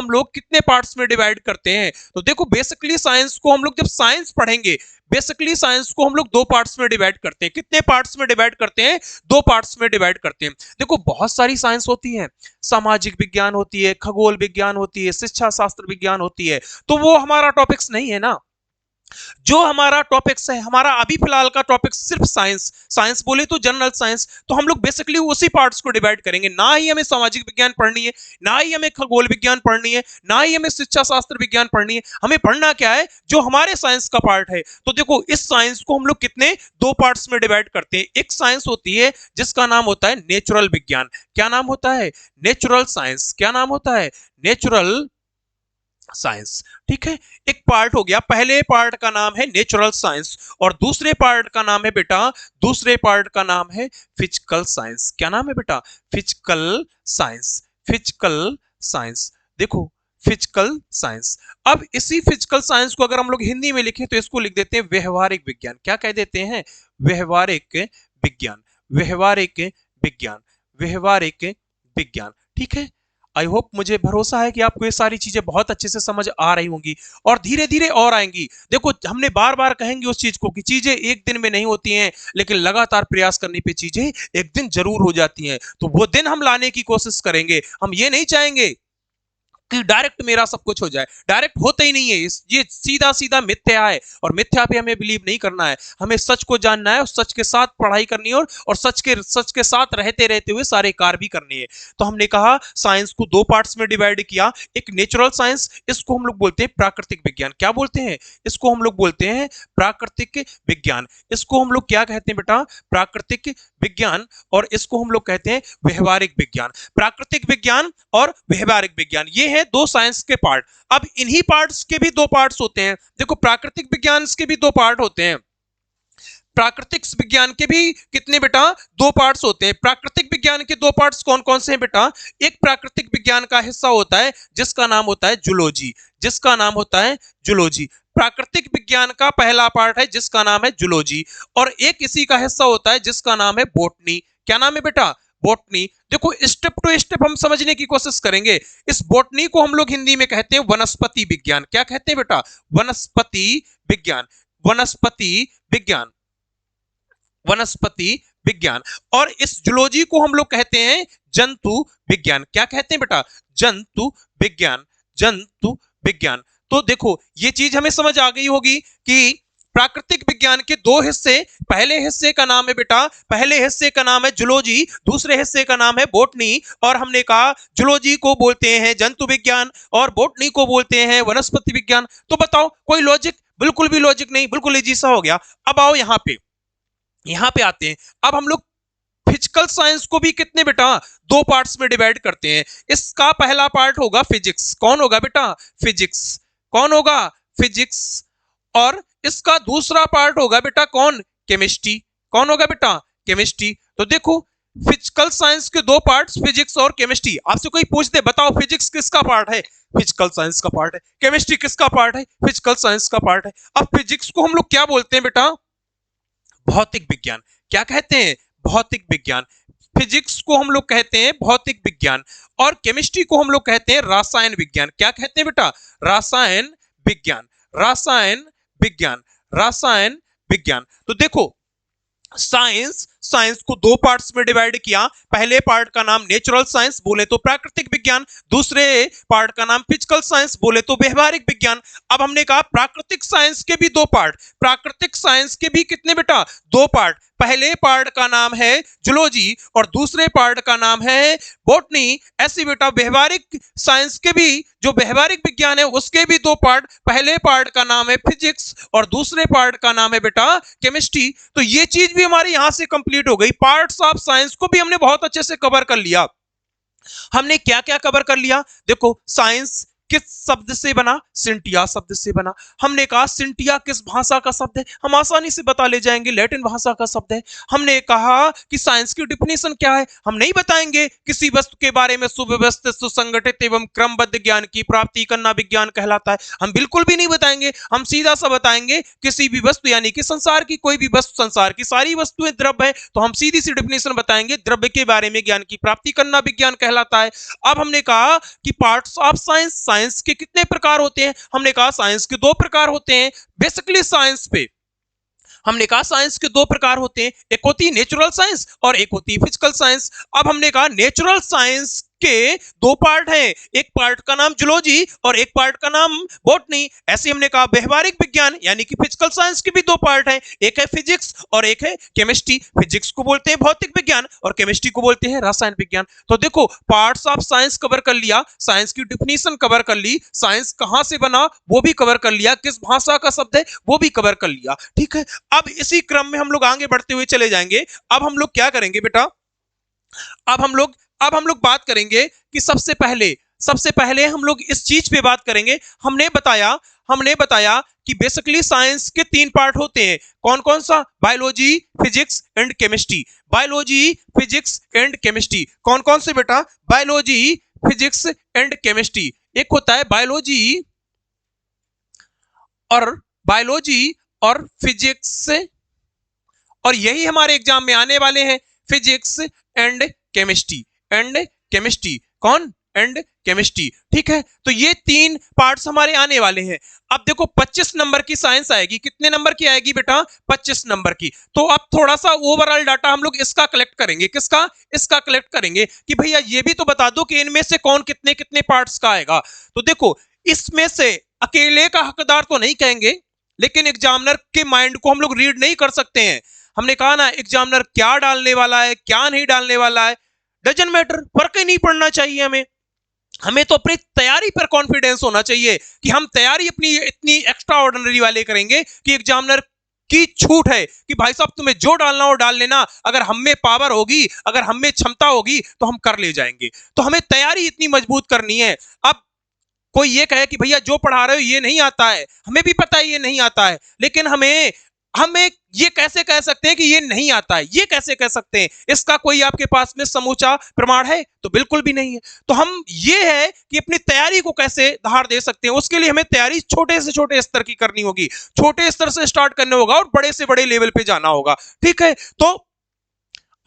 Speaker 1: लोग कितने पार्ट्स में डिवाइड करते हैं। तो देखो बेसिकली साइंस को हम लोग जब साइंस पढ़ेंगे, बेसिकली साइंस को हम लोग दो पार्ट्स में डिवाइड करते हैं। कितने पार्ट्स में डिवाइड करते हैं, दो पार्ट्स में डिवाइड करते हैं। देखो बहुत सारी साइंस होती है, सामाजिक विज्ञान होती है, खगोल विज्ञान होती है, शिक्षा शास्त्र विज्ञान होती है, तो वो हमारा टॉपिक्स नहीं है ना। जो हमारा टॉपिक्स है, हमारा अभी फिलहाल का टॉपिक सिर्फ साइंस, साइंस बोले तो जनरल साइंस, तो हम लोग बेसिकली उसी पार्ट्स को डिवाइड करेंगे। ना ही हमें सामाजिक विज्ञान पढ़नी है, ना ही हमें खगोल विज्ञान पढ़नी है, ना ही हमें शिक्षा शास्त्र विज्ञान पढ़नी है। हमें पढ़ना क्या है, जो हमारे साइंस का पार्ट है। तो देखो, इस साइंस को हम लोग कितने दो पार्ट्स में डिवाइड करते हैं। एक साइंस होती है जिसका नाम होता है नेचुरल विज्ञान। क्या नाम होता है? Natural science. क्या नाम होता है? Natural science. ठीक है, एक पार्ट हो गया। पहले पार्ट का नाम है नेचुरल साइंस, और दूसरे पार्ट का नाम है बेटा, दूसरे पार्ट का नाम है फिजिकल साइंस। क्या नाम है बेटा? Physical science. Physical science. देखो, फिजिकल साइंस। अब इसी फिजिकल साइंस को अगर हम लोग हिंदी में लिखें तो इसको लिख देते हैं व्यवहारिक विज्ञान। क्या कह देते हैं? व्यवहारिक विज्ञान। व्यवहारिक विज्ञान। व्यवहारिक विज्ञान। ठीक है, आई होप, मुझे भरोसा है कि आपको ये सारी चीजें बहुत अच्छे से समझ आ रही होंगी, और धीरे धीरे और आएंगी। देखो, हमने बार बार कहेंगे उस चीज को कि चीजें एक दिन में नहीं होती हैं, लेकिन लगातार प्रयास करने पे चीजें एक दिन जरूर हो जाती हैं। तो वो दिन हम लाने की कोशिश करेंगे। हम ये नहीं चाहेंगे कि डायरेक्ट मेरा सब कुछ हो जाए। डायरेक्ट होता ही नहीं है, ये सीधा सीधा मिथ्या है, और मिथ्या पे हमें बिलीव नहीं करना है। हमें सच को जानना है, और सच के साथ पढ़ाई करनी है, और सच के साथ रहते रहते हुए सारे कार्य भी करने हैं। तो हमने कहा साइंस को दो पार्ट्स में डिवाइड किया। एक नेचुरल साइंस, इसको हम लोग बोलते हैं प्राकृतिक विज्ञान। क्या बोलते हैं? इसको हम लोग बोलते हैं प्राकृतिक विज्ञान। इसको हम लोग क्या कहते हैं बेटा? प्राकृतिक विज्ञान। और इसको हम लोग कहते हैं व्यवहारिक विज्ञान। प्राकृतिक विज्ञान और व्यवहारिक विज्ञान, ये है दो साइंस के पार्ट। अब इन्हीं पार्ट्स के भी दो पार्ट्स होते हैं। देखो, प्राकृतिक विज्ञान के भी दो पार्ट होते हैं। प्राकृतिक विज्ञान के भी कितने बेटा? दो पार्ट्स होते हैं। प्राकृतिक विज्ञान के दो पार्ट्स कौन कौन से हैं बेटा? एक प्राकृतिक विज्ञान का हिस्सा होता है जिसका नाम होता है जूलॉजी। जिसका नाम होता है जूलॉजी। प्राकृतिक विज्ञान का पहला पार्ट है जिसका नाम है जूलॉजी, और एक इसी का हिस्सा होता है जिसका नाम है बॉटनी। क्या नाम है बेटा? बॉटनी। देखो, स्टेप टू स्टेप हम समझने की कोशिश करेंगे। इस बॉटनी को हम लोग हिंदी में कहते हैं वनस्पति विज्ञान। क्या कहते हैं बेटा? वनस्पति विज्ञान। वनस्पति विज्ञान। वनस्पति विज्ञान। और इस जूलॉजी को हम लोग कहते हैं जंतु विज्ञान। क्या कहते हैं बेटा? जंतु विज्ञान। जंतु विज्ञान। तो देखो, ये चीज हमें समझ आ गई होगी कि प्राकृतिक विज्ञान के दो हिस्से, पहले हिस्से का नाम है बेटा, पहले हिस्से का नाम है जूलॉजी, दूसरे हिस्से का नाम है बॉटनी। और हमने कहा जूलॉजी को बोलते हैं जंतु विज्ञान, और बॉटनी को बोलते हैं वनस्पति विज्ञान। तो बताओ, कोई लॉजिक? बिल्कुल भी लॉजिक नहीं, बिल्कुल इजी सा हो गया। अब आओ यहां पे आते हैं। अब हम लोग फिजिकल साइंस को भी कितने बेटा? दो पार्ट्स में डिवाइड करते हैं। इसका पहला पार्ट होगा फिजिक्स। कौन होगा बेटा? फिजिक्स। कौन होगा? फिजिक्स। और इसका दूसरा पार्ट होगा बेटा कौन? केमिस्ट्री। कौन होगा बेटा? केमिस्ट्री। तो देखो, फिजिकल साइंस के दो पार्ट्स, फिजिक्स और केमिस्ट्री। आपसे कोई पूछ दे, बताओ फिजिक्स किसका पार्ट है? फिजिकल साइंस का पार्ट है। केमिस्ट्री किसका पार्ट है? फिजिकल साइंस का पार्ट है। अब फिजिक्स को हम लोग क्या बोलते हैं बेटा? भौतिक विज्ञान। क्या कहते हैं? भौतिक विज्ञान। फिजिक्स को हम लोग कहते हैं भौतिक विज्ञान, और केमिस्ट्री को हम लोग कहते हैं रसायन विज्ञान। क्या कहते हैं बेटा? रसायन विज्ञान। रसायन विज्ञान। रसायन विज्ञान। तो देखो, साइंस साइंस को दो पार्ट्स में डिवाइड किया। पहले पार्ट का नाम नेचुरल साइंस, बोले तो प्राकृतिक विज्ञान। दूसरे पार्ट का नाम फिजिकल साइंस, बोले तो व्यवहारिक विज्ञान। अब हमने कहा प्राकृतिक साइंस के भी दो पार्ट। प्राकृतिक साइंस के भी कितने बेटा? दो पार्ट। पहले पार्ट का नाम है जूलॉजी, और दूसरे पार्ट का नाम है बॉटनी। ऐसे बेटा व्यवहारिक साइंस के भी, जो व्यवहारिक विज्ञान है, उसके भी दो पार्ट। पहले पार्ट का नाम है फिजिक्स, और दूसरे पार्ट का नाम है बेटा केमिस्ट्री। तो ये चीज भी हमारी यहां से कंप्लीट हो गई। पार्ट्स ऑफ साइंस को भी हमने बहुत अच्छे से कवर कर लिया। हमने क्या क्या कवर कर लिया? देखो, साइंस किस शब्द से बना? सिंटिया शब्द से बना। हमने कहा सिंटिया किस भाषा का शब्द है? हम आसानी से बता ले जाएंगे, लैटिन भाषा का शब्द है। हमने कहा कि साइंस की डिफिनेशन क्या है? हम नहीं बताएंगे। किसी वस्तु के बारे में सुव्यवस्थित, सुसंगठित एवं क्रमबद्ध ज्ञान की प्राप्ति करना विज्ञान कहलाता है। हम बिल्कुल भी नहीं बताएंगे। हम सीधा सा बताएंगे किसी भी वस्तु, यानी कि संसार की कोई भी वस्तु, संसार की सारी वस्तुएं द्रव्य है, तो हम सीधी सी डिफिनेशन बताएंगे, द्रव्य के बारे में ज्ञान की प्राप्ति करना विज्ञान कहलाता है। अब हमने कहा कि पार्ट्स ऑफ साइंस, साइंस के कितने प्रकार होते हैं? हमने कहा साइंस के दो प्रकार होते हैं। बेसिकली साइंस पे हमने कहा साइंस के दो प्रकार होते हैं, एक होती है नेचुरल साइंस और एक होती है फिजिकल साइंस। अब हमने कहा नेचुरल साइंस के दो पार्ट हैं, एक पार्ट का नाम जूलॉजी और एक पार्ट का नाम बॉटनी। ऐसे हमने कहा व्यवहारिक विज्ञान यानी कि फिजिकल साइंस के भी दो पार्ट हैं, एक है फिजिक्स और एक है केमिस्ट्री। फिजिक्स को बोलते हैं भौतिक विज्ञान और केमिस्ट्री को बोलते हैं रसायन विज्ञान। तो देखो पार्ट्स ऑफ साइंस कवर कर लिया, साइंस की डिफिनीशन कवर कर ली, साइंस कहां से बना वो भी कवर कर लिया, किस भाषा का शब्द है वो भी कवर कर लिया। ठीक है, अब इसी क्रम में हम लोग आगे बढ़ते हुए चले जाएंगे। अब हम लोग क्या करेंगे बेटा, अब हम लोग बात करेंगे कि सबसे पहले हम लोग इस चीज पे बात करेंगे। हमने बताया कि बेसिकली साइंस के तीन पार्ट होते हैं, कौन कौन सा, biology, physics and chemistry. Biology, physics and chemistry कौन कौन से बेटा, बायोलॉजी, फिजिक्स एंड केमिस्ट्री। एक होता है बायोलॉजी और फिजिक्स, और यही हमारे एग्जाम में आने वाले हैं, फिजिक्स एंड केमिस्ट्री कौन, एंड केमिस्ट्री। ठीक है, तो ये तीन पार्ट्स हमारे आने वाले हैं। अब देखो 25 नंबर की साइंस आएगी, कितने नंबर की आएगी बेटा, 25 नंबर की। तो अब थोड़ा सा ओवरऑल डाटा हम लोग इसका कलेक्ट करेंगे, किसका, इसका कलेक्ट करेंगे कि भैया ये भी तो बता दो कि इनमें से कौन कितने कितने पार्ट्स का आएगा। तो देखो इसमें से अकेले का हकदार तो नहीं कहेंगे, लेकिन एग्जामिनर के माइंड को हम लोग रीड नहीं कर सकते हैं। हमने कहा ना एग्जामिनर क्या डालने वाला है क्या नहीं डालने वाला है डजंट मैटर, फर्क ही नहीं पड़ना चाहिए हमें तो अपनी तैयारी पर कॉन्फिडेंस होना चाहिए कि हम तैयारी अपनी इतनी एक्स्ट्रा ऑर्डिनरी वाले करेंगे कि एग्जामिनर की छूट है कि भाई साहब तुम्हें जो डालना हो डाल लेना, अगर हम में पावर होगी, अगर हम में क्षमता होगी तो हम कर ले जाएंगे। तो हमें तैयारी इतनी मजबूत करनी है। अब कोई ये कहे कि भैया जो पढ़ा रहे हो ये नहीं आता है, हमें भी पता है ये नहीं आता है, लेकिन हमें ये कैसे कह सकते हैं कि ये नहीं आता है, ये कैसे कह सकते हैं, इसका कोई आपके पास में समूचा प्रमाण है तो बिल्कुल भी नहीं है। तो हम ये है कि अपनी तैयारी को कैसे धार दे सकते हैं, उसके लिए हमें तैयारी छोटे से छोटे स्तर की करनी होगी, छोटे स्तर से स्टार्ट करना होगा और बड़े से बड़े लेवल पे जाना होगा। ठीक है, तो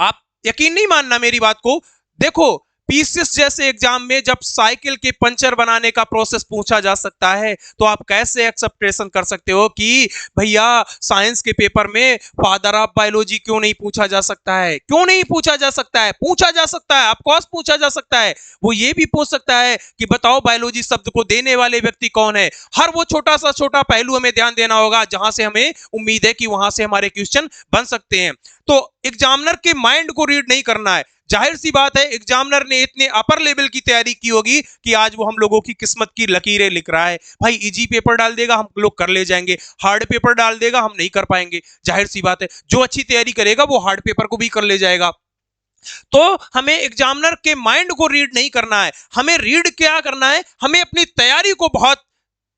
Speaker 1: आप यकीन नहीं मानना मेरी बात को, देखो पीसीएस जैसे एग्जाम में जब साइकिल के पंचर बनाने का प्रोसेस पूछा जा सकता है तो आप कैसे एक्सेप्टेशन कर सकते हो कि भैया साइंस के पेपर में फादर ऑफ बायोलॉजी क्यों नहीं पूछा जा सकता है, क्यों नहीं पूछा जा सकता है, पूछा जा सकता है, ऑफकोर्स पूछा जा सकता है। वो ये भी पूछ सकता है कि बताओ बायोलॉजी शब्द को देने वाले व्यक्ति कौन है। हर वो छोटा सा छोटा पहलू हमें ध्यान देना होगा जहां से हमें उम्मीद है कि वहां से हमारे क्वेश्चन बन सकते हैं। तो एग्जामिनर के माइंड को रीड नहीं करना है, जाहिर सी बात है एग्जामिनर ने इतने अपर लेवल की तैयारी की होगी कि आज वो हम लोगों की किस्मत की लकीरें लिख रहा है। भाई इजी पेपर डाल देगा हम लोग कर ले जाएंगे, हार्ड पेपर डाल देगा हम नहीं कर पाएंगे। जाहिर सी बात है जो अच्छी तैयारी करेगा वो हार्ड पेपर को भी कर ले जाएगा। तो हमें एग्जामिनर के माइंड को रीड नहीं करना है, हमें रीड क्या करना है, हमें अपनी तैयारी को बहुत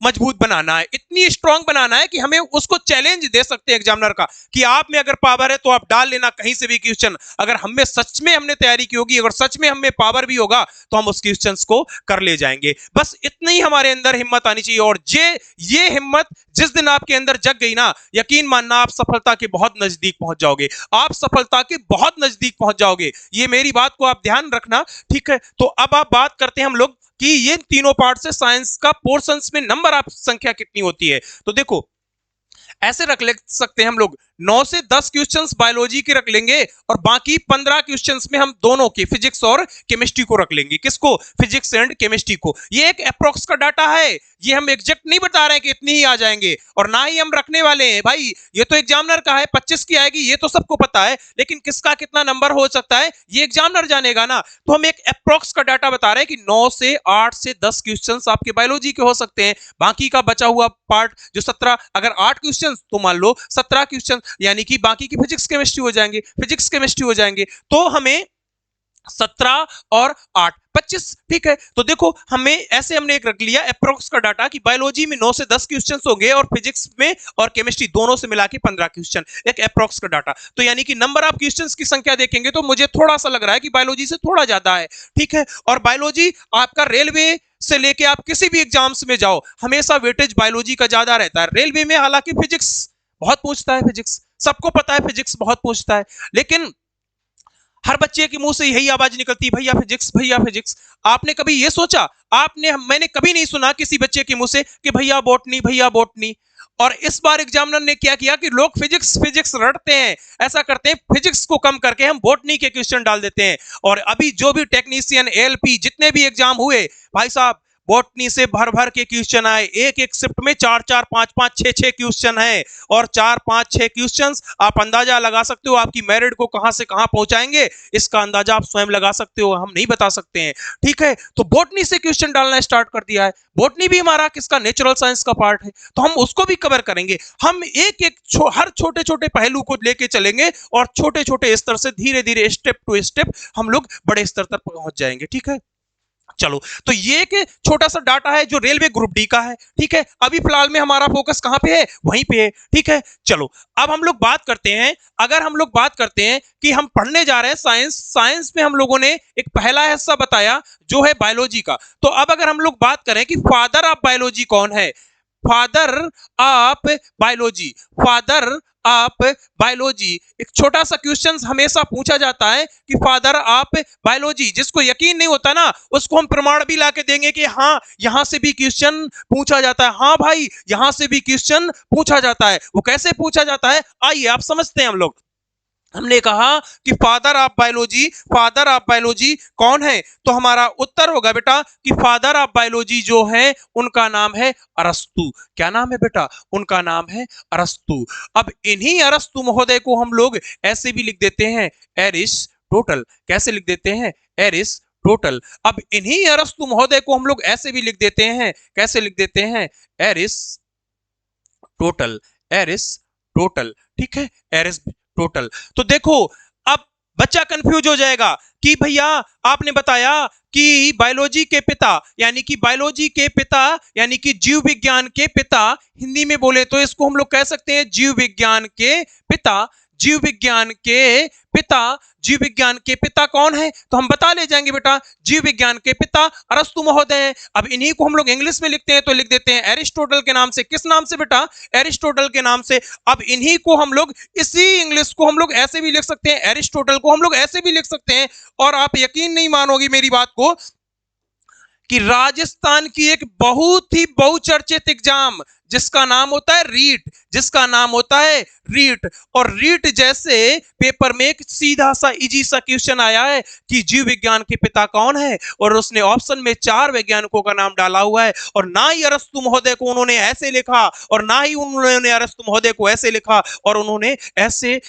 Speaker 1: मजबूत बनाना है, इतनी स्ट्रांग बनाना है कि हमें उसको चैलेंज दे सकते हैं एग्जामिनर का कि आप में अगर पावर है तो आप डाल लेना कहीं से भी क्वेश्चन। अगर हम में सच में हमने तैयारी की होगी, अगर सच में हमें पावर भी होगा तो हम उस क्वेश्चंस को कर ले जाएंगे। बस इतनी ही हमारे अंदर हिम्मत आनी चाहिए, और ये हिम्मत जिस दिन आपके अंदर जग गई ना, यकीन मानना आप सफलता के बहुत नजदीक पहुंच जाओगे, आप सफलता के बहुत नजदीक पहुंच जाओगे। ये मेरी बात को आप ध्यान रखना, ठीक है। तो अब आप बात करते हैं हम लोग कि ये तीनों पार्ट से साइंस का पोर्शंस में नंबर ऑफ संख्या कितनी होती है। तो देखो ऐसे रख ले सकते हैं हम लोग 9 से 10 क्वेश्चंस बायोलॉजी के रख लेंगे और बाकी 15 क्वेश्चंस में हम दोनों के फिजिक्स और केमिस्ट्री को रख लेंगे। किसको, फिजिक्स एंड केमिस्ट्री को। ये एक अप्रोक्स का डाटा है, ये हम एग्जैक्ट नहीं बता रहे हैं कि इतनी ही आ जाएंगे, और ना ही हम रखने वाले हैं। भाई ये तो एग्जामिनर का है, 25 की आएगी ये तो सबको पता है, लेकिन किसका कितना नंबर हो सकता है ये एग्जामिनर जानेगा ना। तो हम एक अप्रोक्स का डाटा बता रहे हैं कि 9 से 8 से 10 क्वेश्चंस आपके बायोलॉजी के हो सकते हैं, बाकी का बचा हुआ पार्ट जो 17, अगर 8 क्वेश्चन तो मान लो 17 क्वेश्चन, यानी कि बाकी की फिजिक्स केमिस्ट्री हो जाएंगे, फिजिक्स केमिस्ट्री हो जाएंगे। तो हमें 17 और 8 25, ठीक है। तो देखो हमें ऐसे हमने एक रख लिया अप्रोक्स का डाटा कि बायोलॉजी में 9 से 10 क्वेश्चन होंगे और फिजिक्स में और केमिस्ट्री दोनों से मिला के 15 क्वेश्चन, एक अप्रोक्स का डाटा। तो यानी कि नंबर ऑफ क्वेश्चंस की संख्या देखेंगे तो मुझे थोड़ा सा लग रहा है कि बायोलॉजी से थोड़ा ज्यादा है, ठीक है। और बायोलॉजी आपका रेलवे से लेके आप किसी भी एग्जाम्स में जाओ हमेशा वेटेज बायोलॉजी का ज्यादा रहता है। रेलवे में हालांकि फिजिक्स बहुत पूछता है, फिजिक्स सबको पता है, फिजिक्स बहुत पूछता है, लेकिन हर बच्चे के मुंह से यही आवाज निकलती है भैया फिजिक्स, भैया फिजिक्स। आपने कभी ये सोचा, मैंने कभी नहीं सुना किसी बच्चे के मुंह से कि भैया बॉटनी, भैया बॉटनी। और इस बार एग्जामिनर ने क्या किया कि लोग फिजिक्स फिजिक्स रटते हैं, ऐसा करते हैं फिजिक्स को कम करके हम बॉटनी के क्वेश्चन डाल देते हैं। और अभी जो भी टेक्नीशियन एएलपी जितने भी एग्जाम हुए भाई साहब, बॉटनी से भर भर के क्वेश्चन आए, एक एक शिफ्ट में 4-4 5-5 6-6 क्वेश्चन है। और 4-5-6 क्वेश्चंस आप अंदाजा लगा सकते हो आपकी मेरिट को कहां से कहां पहुंचाएंगे, इसका अंदाजा आप स्वयं लगा सकते हो, हम नहीं बता सकते हैं। ठीक है, तो बॉटनी से क्वेश्चन डालना स्टार्ट कर दिया है। बॉटनी भी हमारा किसका, नेचुरल साइंस का पार्ट है, तो हम उसको भी कवर करेंगे। हम एक एक हर छोटे छोटे पहलू को लेके चलेंगे और छोटे छोटे स्तर से धीरे धीरे स्टेप टू स्टेप हम लोग बड़े स्तर तक पहुंच जाएंगे। ठीक है, चलो, तो ये एक छोटा सा डाटा है जो रेलवे ग्रुप डी का है। ठीक है, अभी फिलहाल में हमारा फोकस कहां पे है, वहीं पे है। ठीक है, चलो अब हम लोग बात करते हैं, अगर हम लोग बात करते हैं कि हम पढ़ने जा रहे हैं साइंस, साइंस में हम लोगों ने एक पहला हिस्सा बताया जो है बायोलॉजी का। तो अब अगर हम लोग बात करें कि फादर ऑफ बायोलॉजी कौन है, father of biology, father of biology, एक छोटा सा क्वेश्चन हमेशा पूछा जाता है कि फादर ऑफ बायोलॉजी, जिसको यकीन नहीं होता ना उसको हम प्रमाण भी लाके देंगे कि हाँ यहां से भी क्वेश्चन पूछा जाता है। हाँ भाई, यहां से भी क्वेश्चन पूछा जाता है। वो कैसे पूछा जाता है, आइए आप समझते हैं हम लोग। हमने कहा कि father of biology, father of biology कौन है, तो हमारा उत्तर होगा बेटा कि फादर ऑफ बायोलॉजी जो है उनका नाम है अरस्तु। क्या नाम है बेटा, उनका नाम है अरस्तु। अब इन्हीं अरस्तु महोदय को हम लोग ऐसे भी लिख देते हैं एरिस्टोटल। कैसे लिख देते हैं, एरिस्टोटल। अब इन्हीं अरस्तु महोदय को हम लोग ऐसे भी लिख देते हैं, कैसे लिख देते हैं, एरिस्टोटल, एरिस्टोटल। ठीक है, एरिस्टोटल। तो देखो अब बच्चा कंफ्यूज हो जाएगा कि भैया आपने बताया कि बायोलॉजी के पिता, यानी कि बायोलॉजी के पिता यानी कि जीव विज्ञान के पिता, हिंदी में बोले तो इसको हम लोग कह सकते हैं जीव विज्ञान के पिता। जीव विज्ञान के पिता, जीव विज्ञान के पिता कौन है, तो हम बता ले जाएंगे बेटा, जीव विज्ञान के पिता अरस्तु महोदय हैं। अब इन्हीं को हम लोग इंग्लिश में लिखते हैं तो लिख देते हैं एरिस्टोटल के नाम से। किस नाम से बेटा, एरिस्टोटल के नाम से। अब इन्हीं को हम लोग, इसी इंग्लिश को हम लोग ऐसे भी लिख सकते हैं, एरिस्टोटल को हम लोग ऐसे भी लिख सकते हैं। और आप यकीन नहीं मानोगी मेरी बात को कि राजस्थान की एक बहुत ही बहुचर्चित एग्जाम जिसका नाम होता है रीट, जिसका नाम होता है रीट, और रीट जैसे पेपर में एक सीधा सा इजी सा क्वेश्चन आया है कि जीव विज्ञान के पिता कौन है, और उसने ऑप्शन में 4 वैज्ञानिकों का नाम डाला हुआ है। और ना ही अरस्तु महोदय को उन्होंने ऐसे लिखा और ना ही उन्होंने अरस्तु महोदय को ऐसे लिखा, और उन्होंने ऐसे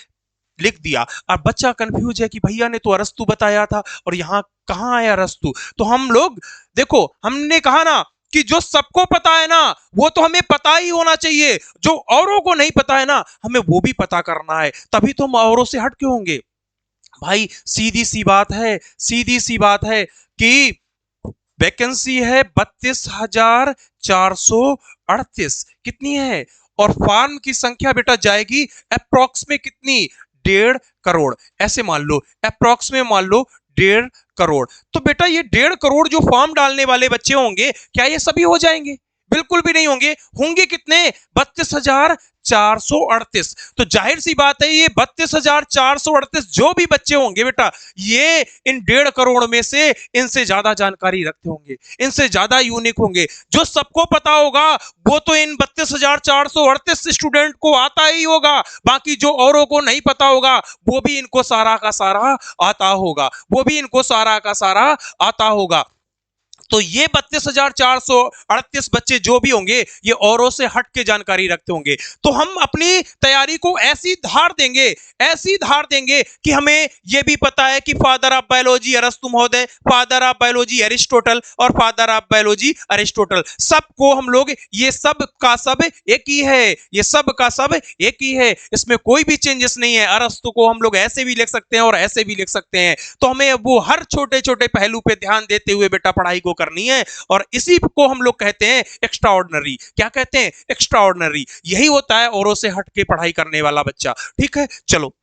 Speaker 1: लिख दिया। अब बच्चा कंफ्यूज है कि भैया ने तो अरस्तु बताया था और यहां कहां आया अरस्तु। तो हम लोग देखो, हमने कहा ना कि जो सबको पता है ना वो तो हमें पता ही होना चाहिए, जो औरों को नहीं पता है ना हमें वो भी पता करना है, तभी तो हम औरों से हट के होंगे। भाई सीधी सी बात है, सीधी सी बात है कि वैकेंसी है 32,438, कितनी है, और फॉर्म की संख्या बेटा जाएगी अप्रोक्स में कितनी, 1.5 करोड़। ऐसे मान लो अप्रोक्स में, मान लो 1.5 करोड़। तो बेटा ये 1.5 करोड़ जो फॉर्म डालने वाले बच्चे होंगे, क्या ये सभी हो जाएंगे, बिल्कुल भी नहीं होंगे। होंगे कितने, 32,438। तो जाहिर सी बात है ये 32,438 जो भी बच्चे होंगे बेटा, ये इन 1.5 करोड़ में से इनसे ज्यादा जानकारी रखते होंगे, इनसे ज्यादा यूनिक होंगे। जो सबको पता होगा वो तो इन 32,438 स्टूडेंट को आता ही होगा, बाकी जो औरों को नहीं पता होगा वो भी इनको सारा का सारा आता होगा, वो भी इनको सारा का सारा आता होगा। तो ये 32,438 बच्चे जो भी होंगे ये औरों से हट के जानकारी रखते होंगे। तो हम अपनी तैयारी को ऐसी धार देंगे, ऐसी धार देंगे कि हमें ये भी पता है कि फादर ऑफ बायोलॉजी अरस्तु महोदय, फादर ऑफ बायोलॉजी एरिस्टोटल, और फादर ऑफ बायोलॉजी अरिस्टोटल, सबको हम लोग, ये सब का सब एक ही है, ये सब का सब एक ही है, इसमें कोई भी चेंजेस नहीं है। अरस्तु को हम लोग ऐसे भी लिख सकते हैं और ऐसे भी लिख सकते हैं। तो हमें वो हर छोटे छोटे पहलू पे ध्यान देते हुए बेटा पढ़ाई को करनी है, और इसी को हम लोग कहते हैं एक्स्ट्राऑर्डिनरी। क्या कहते हैं, एक्स्ट्राऑर्डिनरी। यही होता है औरों से हट के पढ़ाई करने वाला बच्चा। ठीक है, चलो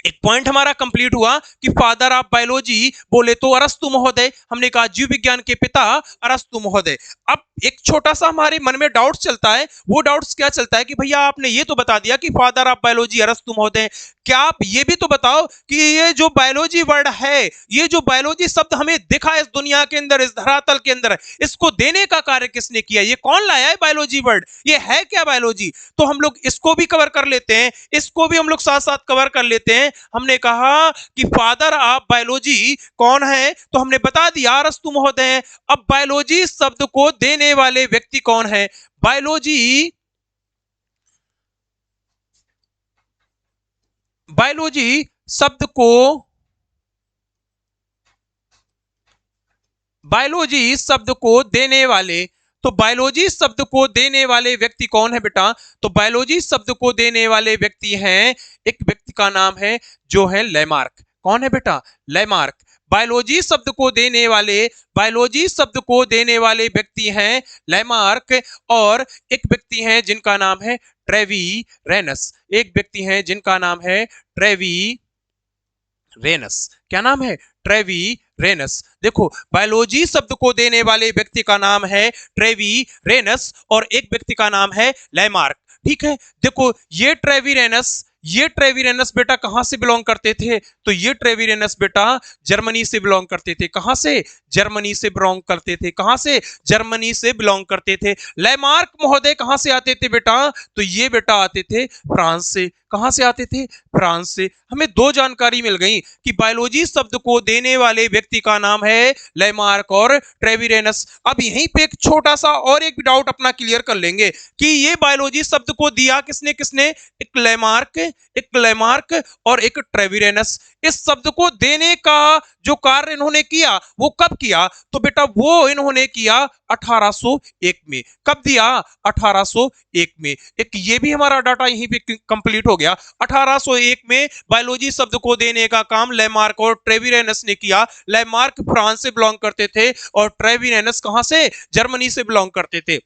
Speaker 1: एक पॉइंट हमारा कंप्लीट हुआ कि फादर ऑफ बायोलॉजी बोले तो अरस्तु महोदय, हमने कहा जीव विज्ञान के पिता अरस्तु महोदय। अब एक छोटा सा हमारे मन में डाउट चलता है, वो डाउट्स क्या चलता है कि भैया आपने ये तो बता दिया कि फादर ऑफ बायोलॉजी अरस्तु महोदय, क्या आप ये भी तो बताओ कि ये जो बायोलॉजी वर्ड है, ये जो बायोलॉजी शब्द हमें दिखा इस दुनिया के अंदर, इस धरातल के अंदर, इसको देने का कार्य किसने किया, ये कौन लाया है बायोलॉजी वर्ड, ये है क्या बायोलॉजी। तो हम लोग इसको भी कवर कर लेते हैं, इसको भी हम लोग साथ साथ कवर कर लेते हैं। हमने कहा कि फादर ऑफ बायोलॉजी कौन है, तो हमने बता दिया अरस्तु महोदय। अब बायोलॉजी शब्द को देने वाले व्यक्ति कौन है, बायोलॉजी बायोलॉजी शब्द को बायोलॉजी शब्द को देने वाले, तो बायोलॉजी शब्द को देने वाले व्यक्ति कौन है बेटा, तो बायोलॉजी शब्द को देने वाले व्यक्ति हैं, एक व्यक्ति का नाम है जो है लेमार्क। कौन है बेटा, लेमार्क। बायोलॉजी शब्द को देने वाले, बायोलॉजी शब्द को देने वाले व्यक्ति हैं लेमार्क, और एक व्यक्ति हैं जिनका नाम है ट्रेवी रेनस, एक व्यक्ति हैं जिनका नाम है ट्रेवी रेनस। क्या नाम है, ट्रेवी रेनस। देखो बायोलॉजी शब्द को देने वाले व्यक्ति का नाम है ट्रेवी रेनस और एक व्यक्ति का नाम है लेमार्क। ठीक है, देखो ये ट्रेविरेनस बेटा कहां से बिलोंग करते थे, तो ये ट्रेविरेनस बेटा जर्मनी से बिलोंग करते थे। कहां से, जर्मनी से बिलोंग करते थे। कहां से, जर्मनी से बिलोंग करते थे। लेमार्क महोदय कहां से आते थे बेटा, तो ये बेटा आते थे फ्रांस से। कहां से आते थे, फ्रांस से। हमें दो जानकारी मिल गई कि बायोलॉजी शब्द को देने वाले व्यक्ति का नाम है लेमार्क और ट्रेविरेनस। अब यहीं पे एक छोटा सा और एक डाउट अपना क्लियर कर लेंगे कि ये बायोलॉजी शब्द को दिया किसने किसने, एक लेमार्क और एक ट्रेविरेनस। इस शब्द को देने का जो कार्य इन्होंने किया वो कब किया, तो बेटा वो इन्होंने किया 1801 में। कब दिया, 1801 में। एक ये भी हमारा डाटा यहीं पे कंप्लीट हो गया। 1801 में बायोलॉजी शब्द को देने का काम लेमार्क और ट्रेविरेनस ने किया। लेमार्क फ्रांस से बिलोंग करते थे और ट्रेविरेनस कहां से, जर्मनी से बिलोंग करते थे।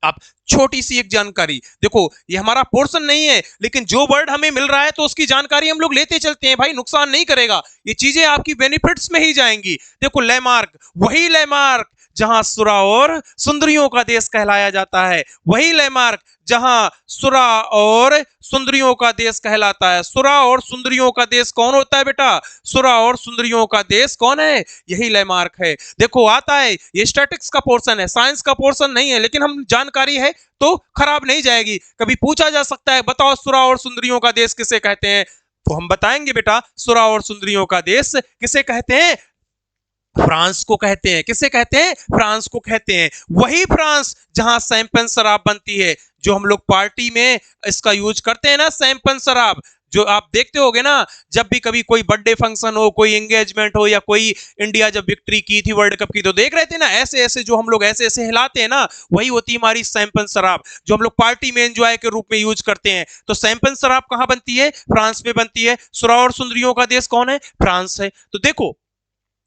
Speaker 1: अब छोटी सी एक जानकारी देखो, ये हमारा पोर्शन नहीं है लेकिन जो वर्ड हमें मिल रहा है तो उसकी जानकारी हम लोग लेते चलते हैं भाई, नुकसान नहीं करेगा, ये चीजें आपकी बेनिफिट्स में ही जाएंगी। देखो लेमार्क, वही लेमार्क जहां सुरा और सुंदरियों का देश कहलाया जाता है, वही लेमार्क जहां सुरा और सुंदरियों का देश कहलाता है। सुरा और सुंदरियों का देश कौन होता है बेटा, सुरा और सुंदरियों का देश कौन है, यही लेमार्क है। देखो आता है, ये स्टैटिक्स का पोर्शन है, साइंस का पोर्शन नहीं है, लेकिन हम जानकारी है तो खराब नहीं जाएगी। कभी पूछा जा सकता है बताओ सुरा और सुंदरियों का देश किसे कहते हैं, तो हम बताएंगे बेटा सुरा और सुंदरियों का देश किसे कहते हैं, फ्रांस को कहते हैं। किसे कहते हैं, फ्रांस को कहते हैं। वही फ्रांस जहां शैंपेन शराब बनती है, जो हम लोग पार्टी में इसका यूज करते हैं ना, शैंपेन शराब, जो आप देखते होगे ना, जब भी कभी कोई बर्थडे फंक्शन हो, कोई एंगेजमेंट हो, या कोई इंडिया जब विक्ट्री की थी वर्ल्ड कप की, तो देख रहे थे ना ऐसे ऐसे जो हम लोग ऐसे ऐसे हिलाते हैं ना, वही होती है हमारी शैंपेन शराब, जो हम लोग पार्टी में एंजॉय के रूप में यूज करते हैं। तो शैंपेन शराब कहां बनती है, फ्रांस में बनती है। सुरा और सुंदरियों का देश कौन है, फ्रांस है। तो देखो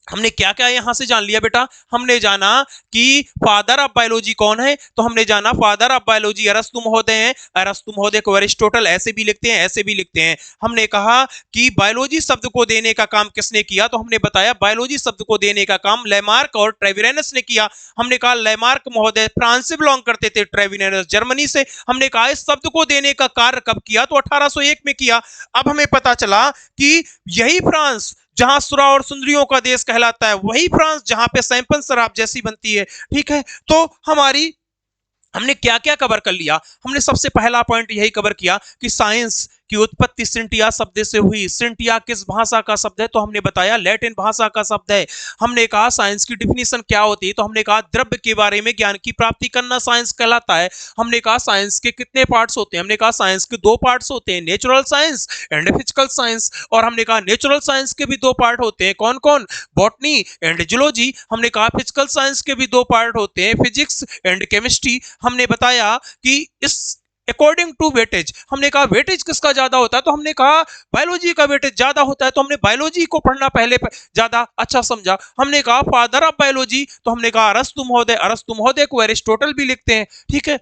Speaker 1: हमने क्या क्या यहां से जान लिया बेटा, हमने जाना कि फादर ऑफ बायोलॉजी कौन है, तो हमने जाना फादर ऑफ बायोलॉजी अरस्तु महोदय हैं। अरस्तु महोदय को अरिस्टोटल ऐसे भी लिखते हैं, ऐसे भी लिखते हैं। हमने कहा कि बायोलॉजी शब्द को देने का काम किसने किया, तो हमने बताया बायोलॉजी शब्द को देने का काम लेमार्क और ट्रेविरेनस ने किया। हमने कहा लेमार्क महोदय फ्रांस से बिलोंग करते थे, ट्रेविरेनस जर्मनी से। हमने कहा इस शब्द को देने का कार्य कब किया, तो 1801 में किया। अब हमें पता चला कि यही फ्रांस जहां सुरा और सुंदरियों का देश कहलाता है, वही फ्रांस जहां पे शैंपेन शराब जैसी बनती है। ठीक है, तो हमने क्या क्या कवर कर लिया, हमने सबसे पहला पॉइंट यही कवर किया कि साइंस की उत्पत्ति सिंटिया शब्द से हुई। सिंटिया किस भाषा का शब्द है, तो हमने बताया लैटिन भाषा का शब्द है। हमने कहा साइंस की डिफिनीशन क्या होती है, तो हमने कहा द्रव्य के बारे में ज्ञान की प्राप्ति करना साइंस कहलाता है। हमने कहा साइंस के कितने पार्ट्स होते हैं, हमने कहा साइंस के दो पार्ट्स होते हैं, natural science and physical science. और हमने कहा नेचुरल साइंस के भी दो पार्ट होते हैं, कौन कौन, बॉटनी एंड जूलॉजी। हमने कहा फिजिकल साइंस के भी दो पार्ट होते हैं, फिजिक्स एंड केमिस्ट्री। हमने बताया कि इस अकॉर्डिंग टू वेटेज, हमने कहा वेटेज किसका ज्यादा होता है, तो हमने कहा बायोलॉजी का वेटेज ज्यादा होता है, तो हमने बायोलॉजी को पढ़ना पहले ज्यादा अच्छा समझा। हमने कहा फादर ऑफ बायोलॉजी, तो हमने कहा अरस्तु महोदय। अरस्तु महोदय को अरिस्टोटल भी लिखते हैं। ठीक है,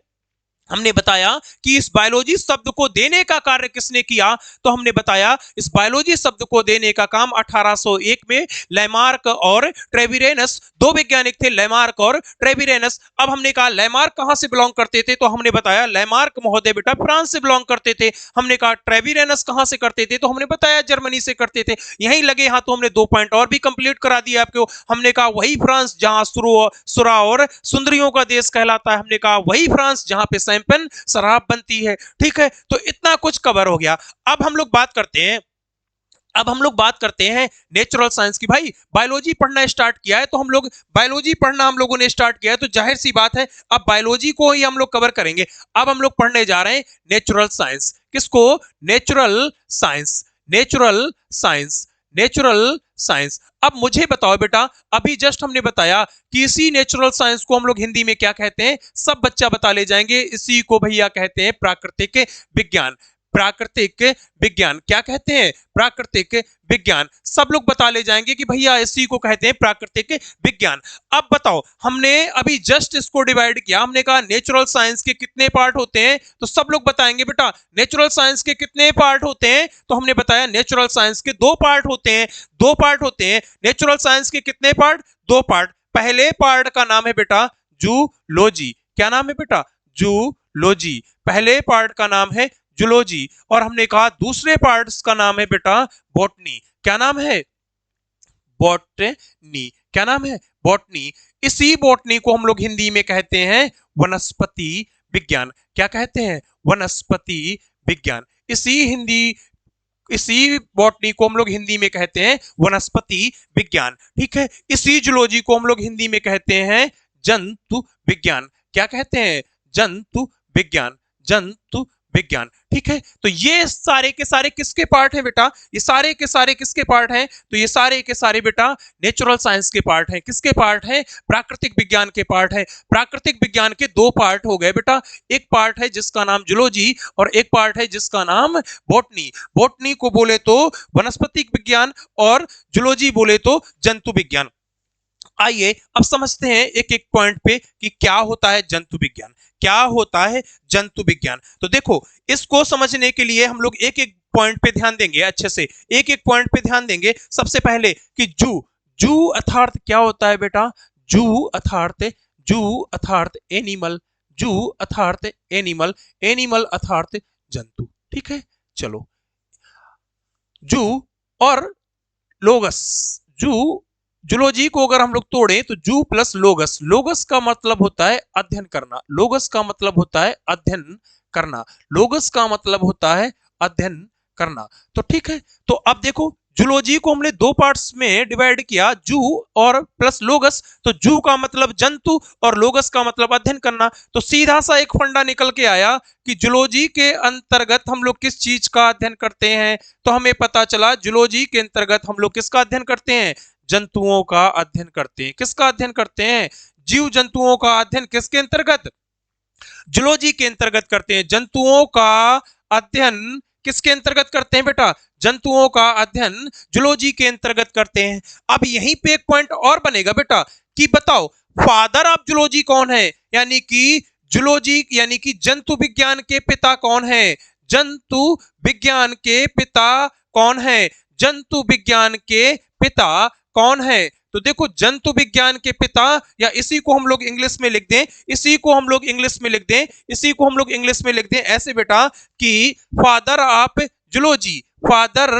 Speaker 1: हमने बताया कि इस बायोलॉजी शब्द को देने का कार्य किसने किया, तो हमने बताया इस बायोलॉजी शब्द को देने का काम 1801 में लैमार्क और ट्रेविरेनस, दो वैज्ञानिक थे, लैमार्क और ट्रेविरेनस। अब हमने कहा लैमार्क कहां से बिलोंग करते थे, तो हमने बताया लैमार्क महोदय बेटा फ्रांस से बिलोंग करते थे। हमने कहा ट्रेविरेनस कहां से करते थे, तो हमने बताया जर्मनी से करते थे। यहीं लगे हाथों हमने 2 पॉइंट और भी कंप्लीट करा दिए आपको। हमने कहा वही फ्रांस जहां सुरा और सुंदरियों का देश कहलाता है। हमने कहा वही फ्रांस जहां पे शैंपेन शराब बनती है। ठीक है, तो इतना कुछ कवर हो गया। अब हम लोग बात करते हैं नेचुरल साइंस की। भाई बायोलॉजी पढ़ना स्टार्ट किया है, तो बायोलॉजी पढ़ना हम लोगों ने स्टार्ट किया है, तो जाहिर सी बात है अब बायोलॉजी को ही हम लोग कवर करेंगे। अब हम लोग पढ़ने जा रहे हैं नेचुरल साइंस। किसको? Natural science, natural science, natural science. अब मुझे बताओ बेटा, अभी जस्ट हमने बताया कि इसी नेचुरल साइंस को हम लोग हिंदी में क्या कहते हैं, सब बच्चा बता ले जाएंगे। इसी को भैया कहते हैं प्राकृतिक विज्ञान। प्राकृतिक विज्ञान क्या कहते हैं? प्राकृतिक विज्ञान। सब लोग बता ले जाएंगे कि भैया इसी को कहते हैं प्राकृतिक विज्ञान। अब बताओ, हमने अभी जस्ट इसको डिवाइड किया, हमने कहा नेचुरल साइंस के कितने पार्ट होते हैं, तो सब लोग बताएंगे बेटा नेचुरल साइंस के कितने पार्ट होते हैं, तो हमने बताया नेचुरल साइंस के 2 पार्ट होते हैं। 2 पार्ट होते हैं नेचुरल साइंस के। कितने पार्ट? 2 पार्ट। पहले पार्ट का नाम है बेटा जूलॉजी। क्या नाम है बेटा? जूलॉजी। पहले पार्ट का नाम है जूलॉजी। और हमने कहा दूसरे पार्ट्स का नाम है बेटा बॉटनी। क्या नाम है? बॉटनी। क्या नाम है? बॉटनी। इसी बॉटनी को हम लोग हिंदी में कहते हैं वनस्पति विज्ञान। क्या कहते हैं? वनस्पति विज्ञान। इसी बॉटनी को हम लोग हिंदी में कहते हैं वनस्पति विज्ञान। ठीक है, इसी जूलॉजी को हम लोग हिंदी में कहते हैं जंतु विज्ञान। क्या कहते हैं? जंतु विज्ञान, जंतु विज्ञान। ठीक है, तो ये सारे के सारे किसके पार्ट हैं बेटा? ये सारे के सारे किसके पार्ट हैं? तो ये सारे के सारे बेटा नेचुरल साइंस के पार्ट हैं। किसके पार्ट हैं? प्राकृतिक विज्ञान के पार्ट है। प्राकृतिक विज्ञान के 2 पार्ट हो गए बेटा, एक पार्ट है जिसका नाम जूलॉजी और एक पार्ट है जिसका नाम बॉटनी। बॉटनी को बोले तो वनस्पति विज्ञान और जूलॉजी बोले तो जंतु विज्ञान। आइए अब समझते हैं एक एक पॉइंट पे कि क्या होता है जंतु विज्ञान, क्या होता है जंतु विज्ञान। तो देखो, इसको समझने के लिए हम लोग एक एक पॉइंट पे ध्यान देंगे, अच्छे से एक एक पॉइंट पे ध्यान देंगे। सबसे पहले कि जू अर्थात क्या होता है बेटा? जू अर्थात एनिमल, जू अर्थात एनिमल, एनिमल अर्थात जंतु। ठीक है, चलो। जू और लोगस, जूलॉजी को अगर हम लोग तोड़ें तो जू प्लस लोगस, लोगस का मतलब होता है अध्ययन करना, लोगस का मतलब होता है अध्ययन करना, लोगस का मतलब होता है अध्ययन करना। तो ठीक है, तो अब देखो जूलॉजी को हमने 2 पार्ट्स में डिवाइड किया, जू और प्लस लोगस। तो जू का मतलब जंतु और लोगस का मतलब अध्ययन करना। तो सीधा सा एक फंडा निकल के आया कि जूलॉजी के अंतर्गत हम लोग किस चीज का अध्ययन करते हैं, तो हमें पता चला जूलॉजी के अंतर्गत हम लोग किसका अध्ययन करते हैं? जंतुओं का अध्ययन करते हैं। किसका अध्ययन करते हैं? जीव जंतुओं का अध्ययन किसके अंतर्गत? जूलॉजी के अंतर्गत करते हैं। जंतुओं का अध्ययन किसके अंतर्गत करते हैं बेटा? जंतुओं का अध्ययन जूलॉजी के अंतर्गत करते हैं। अब यहीं पे एक पॉइंट और बनेगा बेटा कि बताओ फादर ऑफ जूलॉजी कौन है, यानी कि जूलॉजी यानी कि जंतु विज्ञान के पिता कौन है? जंतु विज्ञान के पिता कौन है? जंतु विज्ञान के पिता कौन है? तो देखो जंतु विज्ञान के पिता, या इसी को हम लोग इंग्लिश में लिख दें, इसी को हम लोग इंग्लिश में लिख दें, इसी को हम लोग इंग्लिश में लिख दें ऐसे बेटा कि father of zoology, father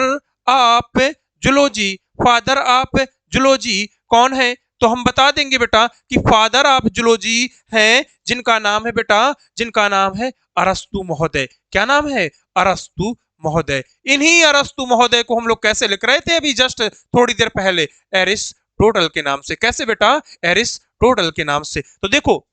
Speaker 1: of zoology, father of zoology कौन है? तो हम बता देंगे बेटा कि फादर ऑफ जूलॉजी हैं जिनका नाम है बेटा, जिनका नाम है अरस्तु महोदय। क्या नाम है? अरस्तु महोदय। इन्हीं अरस्तु महोदय को हम लोग कैसे लिख रहे थे अभी जस्ट थोड़ी देर पहले? एरिस्टोटल के नाम से। कैसे बेटा? एरिस्टोटल के नाम से। तो देखो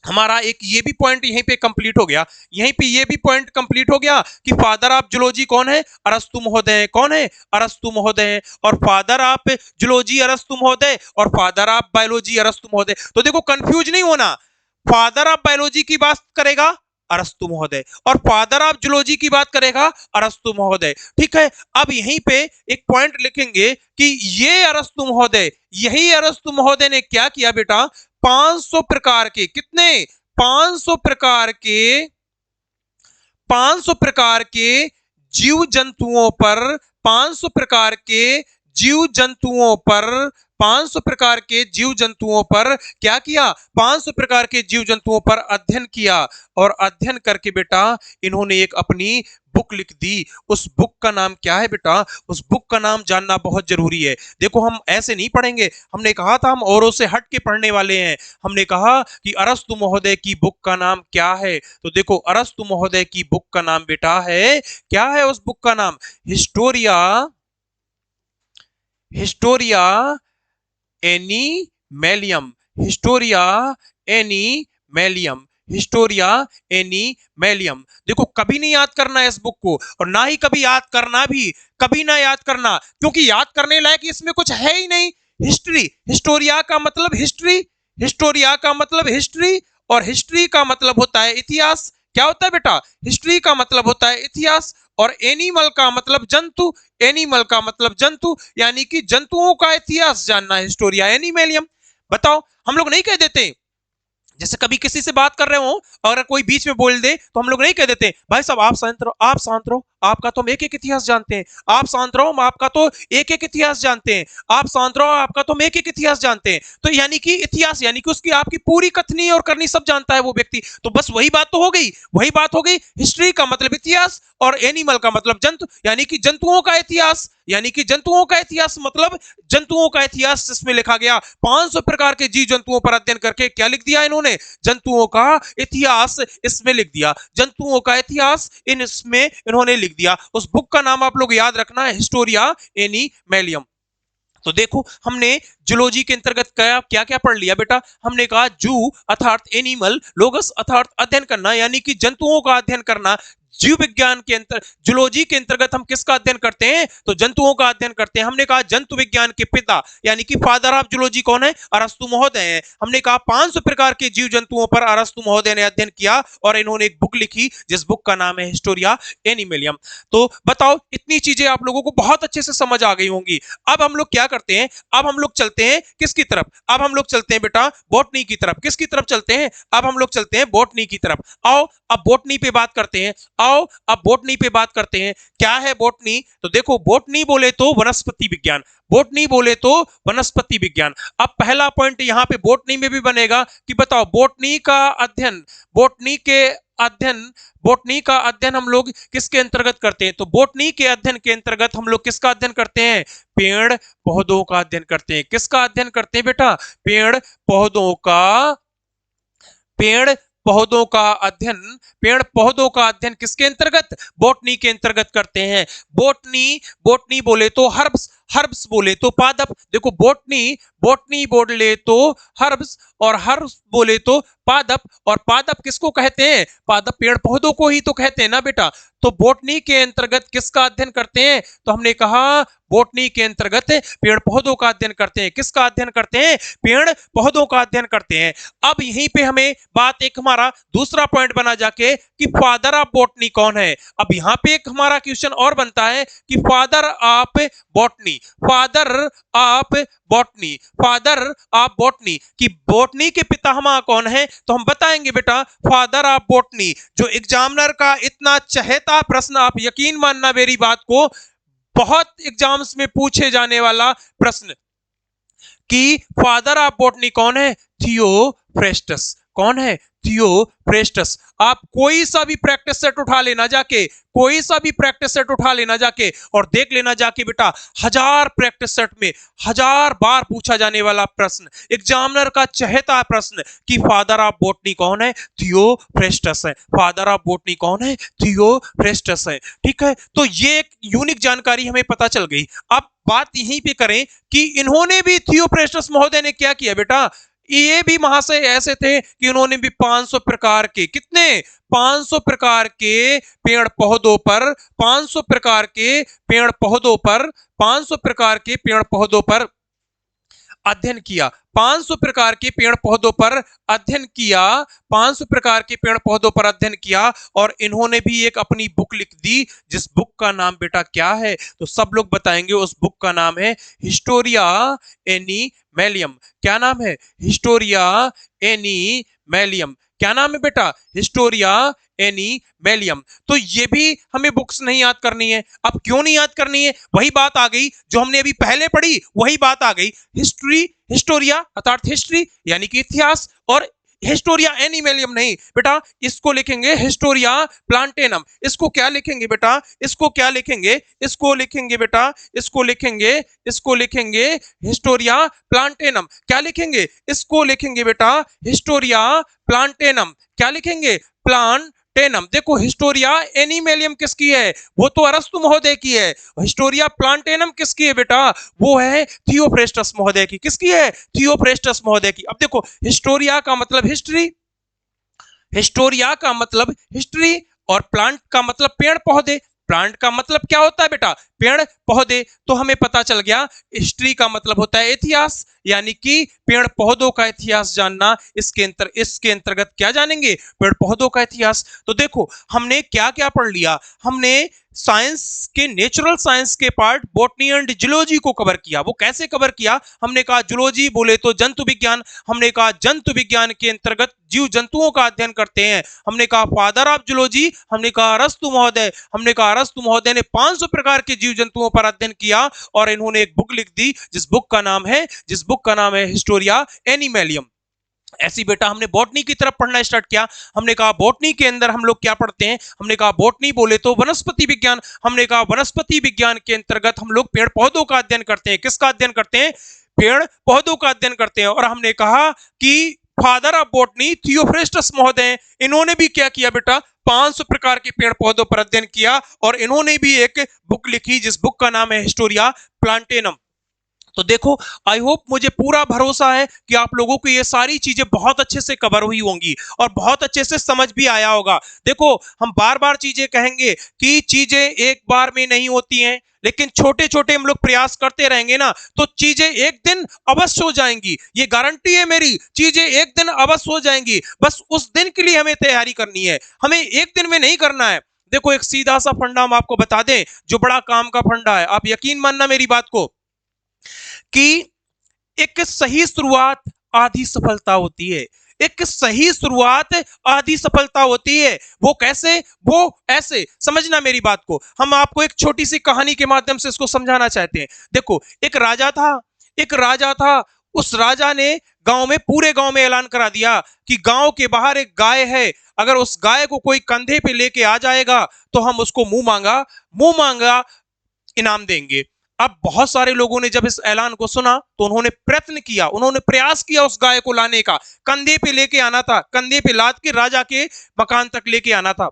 Speaker 1: हमारा एक ये भी पॉइंट यहीं पे कंप्लीट हो गया, यहीं पे ये भी पॉइंट कंप्लीट हो गया कि फादर ऑफ जूलॉजी कौन है? अरस्तु महोदय। कौन है? अरस्तु महोदय। और फादर ऑफ जूलॉजी अरस्तु महोदय और फादर ऑफ बायोलॉजी अरस्तु महोदय। तो देखो कंफ्यूज नहीं होना, फादर ऑफ बायोलॉजी की बात करेगा अरस्तु महोदय और फादर ऑफ जूलॉजी की बात करेगा अरस्तु महोदय। ठीक है, अब यहीं पे एक पॉइंट लिखेंगे कि ये अरस्तु महोदय, यही अरस्तु महोदय ने क्या किया बेटा? 500 प्रकार के, कितने? 500 प्रकार के 500 प्रकार के जीव जंतुओं पर 500 प्रकार के जीव जंतुओं पर 500 प्रकार के जीव जंतुओं पर क्या किया? 500 प्रकार के जीव जंतुओं पर अध्ययन किया और अध्ययन करके बेटा इन्होंने एक अपनी बुक लिख दी। उस बुक का नाम क्या है बेटा? उस बुक का नाम जानना बहुत जरूरी है। देखो हम ऐसे नहीं पढ़ेंगे, हमने कहा था हम औरों से हट के पढ़ने वाले हैं। हमने कहा कि अरस्तु महोदय की बुक का नाम क्या है? तो देखो अरस्तु महोदय की बुक का नाम बेटा है, क्या है उस बुक का नाम? हिस्टोरिया एनिमैलियम। हिस्टोरिया एनिमैलियम। हिस्टोरिया एनिमैलियम। देखो कभी नहीं याद करना है इस बुक को, और ना ही कभी याद करना भी, कभी ना याद करना, क्योंकि याद करने लायक इसमें कुछ है ही नहीं। हिस्ट्री, हिस्टोरिया का मतलब हिस्ट्री, हिस्टोरिया का मतलब हिस्ट्री, और हिस्ट्री का मतलब होता है इतिहास। क्या होता है बेटा? हिस्ट्री का मतलब होता है इतिहास, और एनिमल का मतलब जंतु, एनिमल का मतलब जंतु, यानी कि जंतुओं का इतिहास जानना है हिस्टोरिया एनिमैलियम। बताओ हम लोग नहीं कह देते, जैसे कभी किसी से बात कर रहे हो अगर कोई बीच में बोल दे तो हम लोग नहीं कह देते भाई साहब आप शांत रहो, आप शांत रहो, आपका तो हम एक एक इतिहास जानते हैं, आप शांत रहो, आपका तो एक एक इतिहास जानते हैं, आप शांत रहो, आपका तो हम एक एक इतिहास जानते हैं। तो यानी कि इतिहास यानी कि उसकी आपकी पूरी कथनी और करनी सब जानता है वो व्यक्ति। तो बस वही बात तो हो गई, वही बात हो गई। हिस्ट्री का मतलब इतिहास और एनिमल का मतलब जंतु, यानी कि जंतुओं का इतिहास, यानी कि जंतुओं का इतिहास मतलब जंतुओं का इतिहास इसमें लिखा गया। 500 प्रकार के जीव जंतुओं पर अध्ययन करके क्या लिख दिया इन्होंने? जंतुओं का इतिहास इसमें लिख दिया, जंतुओं का इतिहास इसमें इन्होंने लिख दिया। उस बुक का नाम आप लोग याद रखना है, हिस्टोरिया एनिमैलियम। तो देखो हमने जूलॉजी के अंतर्गत क्या क्या पढ़ लिया बेटा? हमने कहा जू अर्थात एनिमल, लोगस अर्थात अध्ययन करना, यानी कि जंतुओं का अध्ययन करना। जीव विज्ञान के अंतर जूलॉजी के अंतर्गत हम किसका अध्ययन करते हैं? तो जंतुओं का अध्ययन करते हैं। हमने कहा जंतु विज्ञान के पिता यानी कि फादर ऑफ जूलॉजी कौन है? अरस्तु महोदय हैं। हमने कहा 500 प्रकार के जीव जंतुओं पर अरस्तु महोदय ने अध्ययन किया और इन्होंने एक बुक लिखी जिस बुक का नाम है हिस्टोरिया एनिमैलियम। तो बताओ इतनी चीजें आप लोगों को बहुत अच्छे से समझ आ गई होंगी। अब हम लोग क्या करते हैं? अब हम लोग चलते हैं किसकी तरफ? अब हम लोग चलते हैं बेटा बॉटनी की तरफ। किसकी तरफ चलते हैं? अब हम लोग चलते हैं बॉटनी की तरफ। आओ अब बॉटनी पे बात करते हैं। आओ अब बॉटनी पे बात करते हैं। क्या है बॉटनी? तो देखो बॉटनी बोले तो वनस्पति विज्ञान, बॉटनी बोले तो वनस्पति विज्ञान। अब पहला पॉइंट यहां पे बॉटनी में भी बनेगा कि बताओ बॉटनी का अध्ययन, बॉटनी के अध्ययन, बॉटनी का अध्ययन हम लोग किसके अंतर्गत करते हैं? तो बॉटनी के अध्ययन के अंतर्गत हम लोग किसका अध्ययन करते हैं? पेड़ पौधों का अध्ययन करते हैं। किसका अध्ययन करते हैं बेटा? पेड़ पौधों का, पेड़ पौधों का अध्ययन, पेड़ पौधों का अध्ययन किसके अंतर्गत? बॉटनी के अंतर्गत करते हैं। बॉटनी, बॉटनी बोले तो हर्ब्स, हर्ब्स बोले तो पादप। देखो बॉटनी, बॉटनी बोले तो हर्ब्स और हर्ब्स बोले तो पादप, और पादप किसको कहते हैं? पादप पेड़ पौधों को ही तो कहते हैं ना बेटा। तो बॉटनी के अंतर्गत किसका अध्ययन करते हैं? तो हमने कहा बॉटनी के अंतर्गत पेड़ पौधों का अध्ययन करते हैं। किसका अध्ययन करते हैं? पेड़ पौधों का अध्ययन करते हैं। अब यहीं पे हमें बात एक हमारा दूसरा पॉइंट बना जाके कि फादर ऑफ बॉटनी कौन है। अब यहाँ पे एक हमारा क्वेश्चन और बनता है कि father of botany, father of botany, father of botany की बॉटनी के पितामह कौन है? तो हम बताएंगे बेटा फादर ऑफ बॉटनी, जो एग्जामिनर का इतना चहेता प्रश्न, आप यकीन मानना मेरी बात को, बहुत एग्जाम्स में पूछे जाने वाला प्रश्न कि फादर ऑफ बॉटनी कौन है? थियोफ्रेस्टस। कौन है? थियोफ्रेस्टस। आप कोई सा भी प्रैक्टिस सेट उठा लेना जाके, कोई सा भी प्रैक्टिस सेट उठा लेना जाके और देख लेना जाके बेटा, 1000 प्रैक्टिस सेट में 1000 बार पूछा जाने वाला प्रश्न, एग्जामिनर का चहेता प्रश्न कि फादर ऑफ बॉटनी कौन है? थियोफ्रेस्टस है। फादर ऑफ बॉटनी कौन है? थियोफ्रेस्टस है। ठीक है, तो ये एक यूनिक जानकारी हमें पता चल गई। अब बात यहीं पे करें कि इन्होंने भी, थियोफ्रेस्टस महोदय ने क्या किया बेटा? ये भी महाशय ऐसे थे कि उन्होंने भी 500 प्रकार के, कितने? 500 प्रकार के पेड़ पौधों पर, 500 प्रकार के पेड़ पौधों पर, 500 प्रकार के पेड़ पौधों पर अध्ययन किया। 500 प्रकार के पेड़ पौधों पर अध्ययन किया, 500 प्रकार के पेड़ पौधों पर अध्ययन किया, और इन्होंने भी एक अपनी बुक लिख दी जिस बुक का नाम बेटा क्या है? तो सब लोग बताएंगे उस बुक का नाम है हिस्टोरिया एनिमैलियम। क्या नाम है? हिस्टोरिया एनिमैलियम। क्या नाम है बेटा? हिस्टोरिया एनिमेलियम। तो ये भी हमें बुक्स नहीं याद करनी है। अब क्यों नहीं याद करनी है? वही बात आ गई जो हमने अभी पहले पढ़ी, वही बात आ गई। हिस्ट्री, हिस्टोरिया अर्थात हिस्ट्री यानी कि इतिहास, और हिस्टोरिया एनिमेलियम नहीं बेटा, इसको लिखेंगे हिस्टोरिया प्लांटेनम। इसको क्या लिखेंगे बेटा? इसको क्या लिखेंगे? इसको लिखेंगे बेटा, इसको लिखेंगे, इसको लिखेंगे हिस्टोरिया प्लांटेनम। क्या लिखेंगे? इसको लिखेंगे बेटा हिस्टोरिया प्लांटेनम। क्या लिखेंगे? प्लांटेनम। देखो हिस्टोरिया एनिमेलियम किसकी है? वो तो अरस्तु महोदय की है। हिस्टोरिया प्लांटेनम किसकी है बेटा? वो है थियोफ्रेस्टस महोदय की। किसकी है? थियोफ्रेस्टस महोदय की। अब देखो हिस्टोरिया का मतलब हिस्ट्री, हिस्टोरिया का मतलब हिस्ट्री, और प्लांट का मतलब पेड़ पौधे। प्लांट का मतलब क्या होता है बेटा? पेड़ पौधे। तो हमें पता चल गया हिस्ट्री का मतलब होता है इतिहास, यानी कि पेड़ पौधों का इतिहास जानना। इसके अंतर्गत क्या जानेंगे? पेड़ पौधों का इतिहास। तो देखो हमने क्या क्या पढ़ लिया। हमने साइंस के, नेचुरल साइंस के पार्ट बॉटनी एंड जूलॉजी को कवर किया। वो कैसे कवर किया? हमने कहा जूलॉजी बोले तो जंतु विज्ञान। हमने कहा जंतु विज्ञान के अंतर्गत जीव जंतुओं का अध्ययन करते हैं। हमने कहा फादर ऑफ जूलॉजी, हमने कहा अरस्तु महोदय। हमने कहा अरस्तु महोदय ने 500 प्रकार के जीव जंतुओं पर अध्ययन किया और इन्होंने एक बुक लिख दी जिस बुक का नाम है हिस्टोरिया एनिमेलियम। ऐसी बेटा हमने बॉटनी की तरफ पढ़ना स्टार्ट किया। हमने कहा बॉटनी के अंदर हम लोग क्या पढ़ते हैं? हमने कहा बॉटनी बोले तो वनस्पति विज्ञान। हमने कहा वनस्पति विज्ञान के अंतर्गत हम लोग पेड़ पौधों का अध्ययन करते हैं। किसका अध्ययन करते हैं? पेड़ पौधों का अध्ययन करते हैं। और हमने कहा कि फादर ऑफ बॉटनी थियोफ्रेस्टस महोदय, इन्होंने भी क्या किया बेटा? 500 प्रकार के पेड़ पौधों पर अध्ययन किया और इन्होंने भी एक बुक लिखी जिस बुक का नाम है हिस्टोरिया प्लांटेनम। तो देखो आई होप, मुझे पूरा भरोसा है कि आप लोगों को ये सारी चीजें बहुत अच्छे से कवर हुई होंगी और बहुत अच्छे से समझ भी आया होगा। देखो हम बार बार चीजें कहेंगे कि चीजें एक बार में नहीं होती हैं, लेकिन छोटे छोटे हम लोग प्रयास करते रहेंगे ना तो चीजें एक दिन अवश्य हो जाएंगी। ये गारंटी है मेरी, चीजें एक दिन अवश्य हो जाएंगी। बस उस दिन के लिए हमें तैयारी करनी है, हमें एक दिन में नहीं करना है। देखो एक सीधा सा फंडा हम आपको बता दें जो बड़ा काम का फंडा है, आप यकीन मानना मेरी बात को, कि एक सही शुरुआत आधी सफलता होती है। एक सही शुरुआत आधी सफलता होती है। वो कैसे? वो ऐसे समझना मेरी बात को। हम आपको एक छोटी सी कहानी के माध्यम से इसको समझाना चाहते हैं। देखो एक राजा था, एक राजा था। उस राजा ने गांव में, पूरे गांव में ऐलान करा दिया कि गांव के बाहर एक गाय है, अगर उस गाय को कोई कंधे पे लेके आ जाएगा तो हम उसको मुंह मांगा इनाम देंगे। अब बहुत सारे लोगों ने जब इस ऐलान को सुना तो उन्होंने प्रयत्न किया, उन्होंने प्रयास किया उस गाय को लाने का। कंधे पे लेके आना था, कंधे पे लाद के राजा के मकान तक लेके आना था।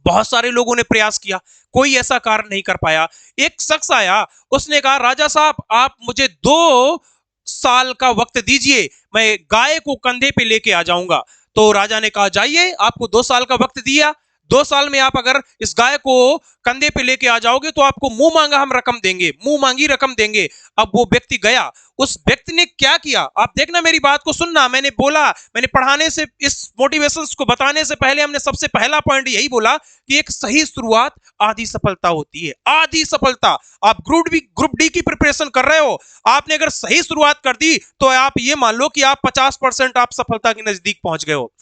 Speaker 1: बहुत सारे लोगों ने प्रयास किया, कोई ऐसा कार्य नहीं कर पाया। एक शख्स आया, उसने कहा राजा साहब आप मुझे 2 साल का वक्त दीजिए, मैं गाय को कंधे पे लेके आ जाऊंगा। तो राजा ने कहा जाइए, आपको 2 साल का वक्त दिया। 2 साल में आप अगर इस गाय को कंधे पे लेके आ जाओगे तो आपको मुंह मांगा हम रकम देंगे, मुंह मांगी रकम देंगे। अब वो व्यक्ति गया, उस व्यक्ति ने क्या किया? आप देखना, मेरी बात को सुनना। मैंने बोला, मैंने पढ़ाने से, इस मोटिवेशन को बताने से पहले हमने सबसे पहला पॉइंट यही बोला कि एक सही शुरुआत आधी सफलता होती है। आधी सफलता। आप ग्रुप डी की प्रिपरेशन कर रहे हो, आपने अगर सही शुरुआत कर दी तो आप ये मान लो कि आप 50% आप सफलता के नजदीक पहुंच गए हो।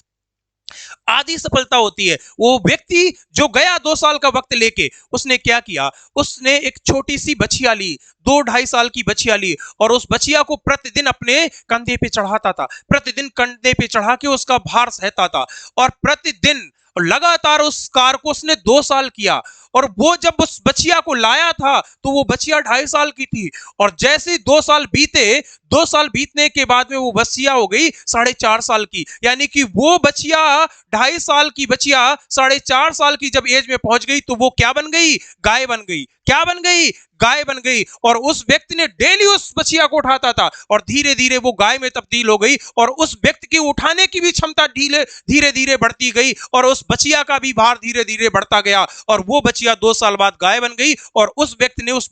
Speaker 1: आधी सफलता होती है। वो व्यक्ति जो गया 2 साल का वक्त लेके, उसने क्या किया? उसने एक छोटी सी बछिया ली, 2-2.5 साल की बछिया ली और उस बछिया को प्रतिदिन अपने कंधे पे चढ़ाता था। प्रतिदिन कंधे पे चढ़ा के उसका भार सहता था और प्रतिदिन लगातार उस कार्य को उसने 2 साल किया। और वो जब उस बछिया को लाया था तो वो बछिया 2.5 साल की थी और जैसे 2 साल बीते, 2 साल बीतने के बाद में वो बछिया हो गई 4.5 साल की। यानी कि वो बछिया, 2.5 साल की बछिया 4.5 साल की जब एज में पहुंच गई तो वो क्या बन गई? गाय बन गई। क्या बन गई? गाय बन गई। और उस व्यक्ति ने डेली उस बछिया को उठाता था और धीरे धीरे वो गाय में तब्दील हो गई और उस व्यक्ति की उठाने की भी क्षमता धीरे धीरे बढ़ती गई और उस बछिया का भी भार धीरे धीरे बढ़ता गया और वो बछिया 2 साल बाद गाय बन गई। और उस व्यक्ति ने उस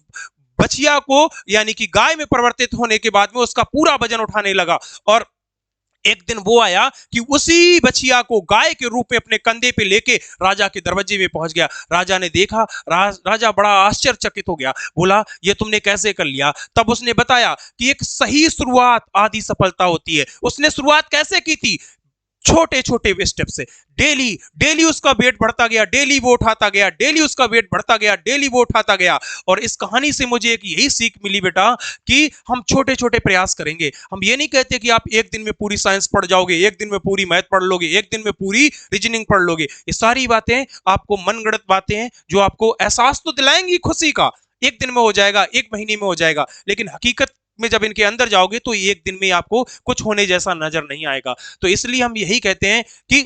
Speaker 1: बछिया को, यानी कि गाय में परिवर्तित होने के बाद में उसका पूरा वजन उठाने लगा। और एक दिन वो आया कि उसी बछिया को गाय के रूप में अपने कंधे पे लेके राजा के दरवाजे में पहुंच गया। राजा ने देखा, राजा बड़ा आश्चर्यचकित हो गया, बोला ये तुमने कैसे कर लिया? तब उसने बताया कि एक सही शुरुआत आधी सफलता होती है। उसने शुरुआत कैसे की थी? छोटे छोटे स्टेप से डेली डेली उसका वेट बढ़ता गया, डेली वो उठाता गया, डेली उसका वेट बढ़ता गया, डेली वो उठाता गया। और इस कहानी से मुझे एक यही सीख मिली बेटा कि हम छोटे छोटे प्रयास करेंगे। हम ये नहीं कहते कि आप एक दिन में पूरी साइंस पढ़ जाओगे, एक दिन में पूरी मैथ पढ़ लोगे, एक दिन में पूरी रीजनिंग पढ़ लोगे। ये सारी बातें आपको मनगढ़ंत बातें हैं जो आपको एहसास तो दिलाएंगी खुशी का, एक दिन में हो जाएगा, एक महीने में हो जाएगा, लेकिन हकीकत में जब इनके अंदर जाओगे तो एक दिन में आपको कुछ होने जैसा नजर नहीं आएगा। तो इसलिए हम यही कहते हैं कि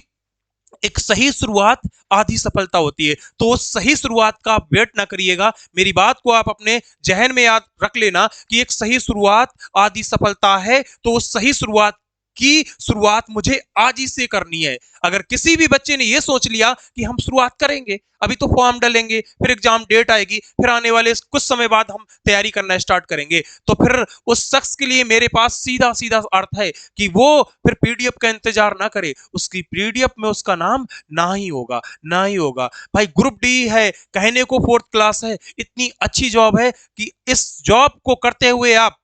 Speaker 1: एक सही शुरुआत आधी सफलता होती है। तो उस सही शुरुआत का आप वेट ना करिएगा, मेरी बात को आप अपने जहन में याद रख लेना कि एक सही शुरुआत आधी सफलता है। तो उस सही शुरुआत की शुरुआत मुझे आज ही से करनी है। अगर किसी भी बच्चे ने यह सोच लिया कि हम शुरुआत करेंगे, अभी तो फॉर्म डालेंगे, फिर एग्जाम डेट आएगी, फिर आने वाले कुछ समय बाद हम तैयारी करना स्टार्ट करेंगे, तो फिर उस शख्स के लिए मेरे पास सीधा सीधा अर्थ है कि वो फिर पीडीएफ का इंतजार ना करे, उसकी पीडीएफ में उसका नाम ना ही होगा, ना ही होगा। भाई ग्रुप डी है, कहने को 4th क्लास है, इतनी अच्छी जॉब है कि इस जॉब को करते हुए आप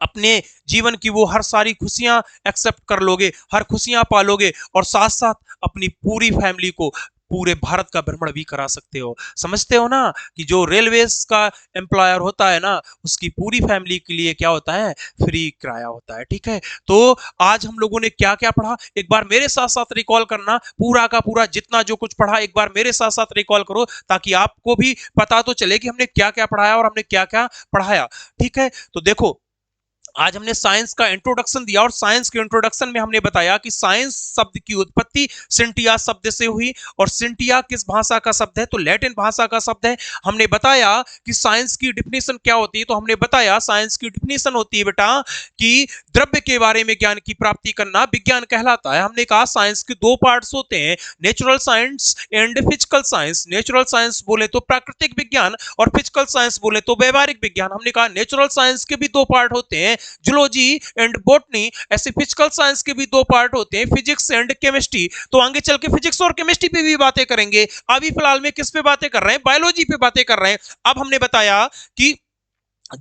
Speaker 1: अपने जीवन की वो हर सारी खुशियां एक्सेप्ट कर लोगे, हर खुशियां पालोगे, और साथ साथ अपनी पूरी फैमिली को पूरे भारत का भ्रमण भी करा सकते हो। समझते हो ना कि जो रेलवेज का एम्प्लॉयर होता है ना, उसकी पूरी फैमिली के लिए क्या होता है, फ्री किराया होता है। ठीक है, तो आज हम लोगों ने क्या क्या पढ़ा, एक बार मेरे साथ साथ रिकॉल करना, पूरा का पूरा जितना जो कुछ पढ़ा एक बार मेरे साथ साथ रिकॉल करो, ताकि आपको भी पता तो चले कि हमने क्या क्या पढ़ाया और हमने क्या क्या पढ़ाया। ठीक है, तो देखो आज हमने साइंस का इंट्रोडक्शन दिया, और साइंस के इंट्रोडक्शन में हमने बताया कि साइंस शब्द की उत्पत्ति सिंटिया शब्द से हुई, और सिंटिया किस भाषा का शब्द है, तो लैटिन भाषा का शब्द है। हमने बताया कि साइंस की डिफिनेशन क्या होती है, तो हमने बताया साइंस की डिफिनेशन होती है बेटा कि द्रव्य के बारे में ज्ञान की प्राप्ति करना विज्ञान कहलाता है। हमने कहा साइंस के दो पार्ट्स होते हैं, natural science and physical science. Natural science बोले तो प्राकृतिक विज्ञान, और फिजिकल साइंस बोले तो व्यवहारिक विज्ञान। हमने कहा नेचुरल साइंस के भी दो पार्ट होते हैं, जूलॉजी एंड बॉटनी। ऐसे फिजिकल साइंस के भी दो पार्ट होते हैं, फिजिक्स एंड केमिस्ट्री। तो आगे चल के फिजिक्स और केमिस्ट्री पे भी बातें करेंगे, अभी फिलहाल में किस पे बातें कर रहे हैं, बायोलॉजी पे बातें कर रहे हैं। अब हमने बताया कि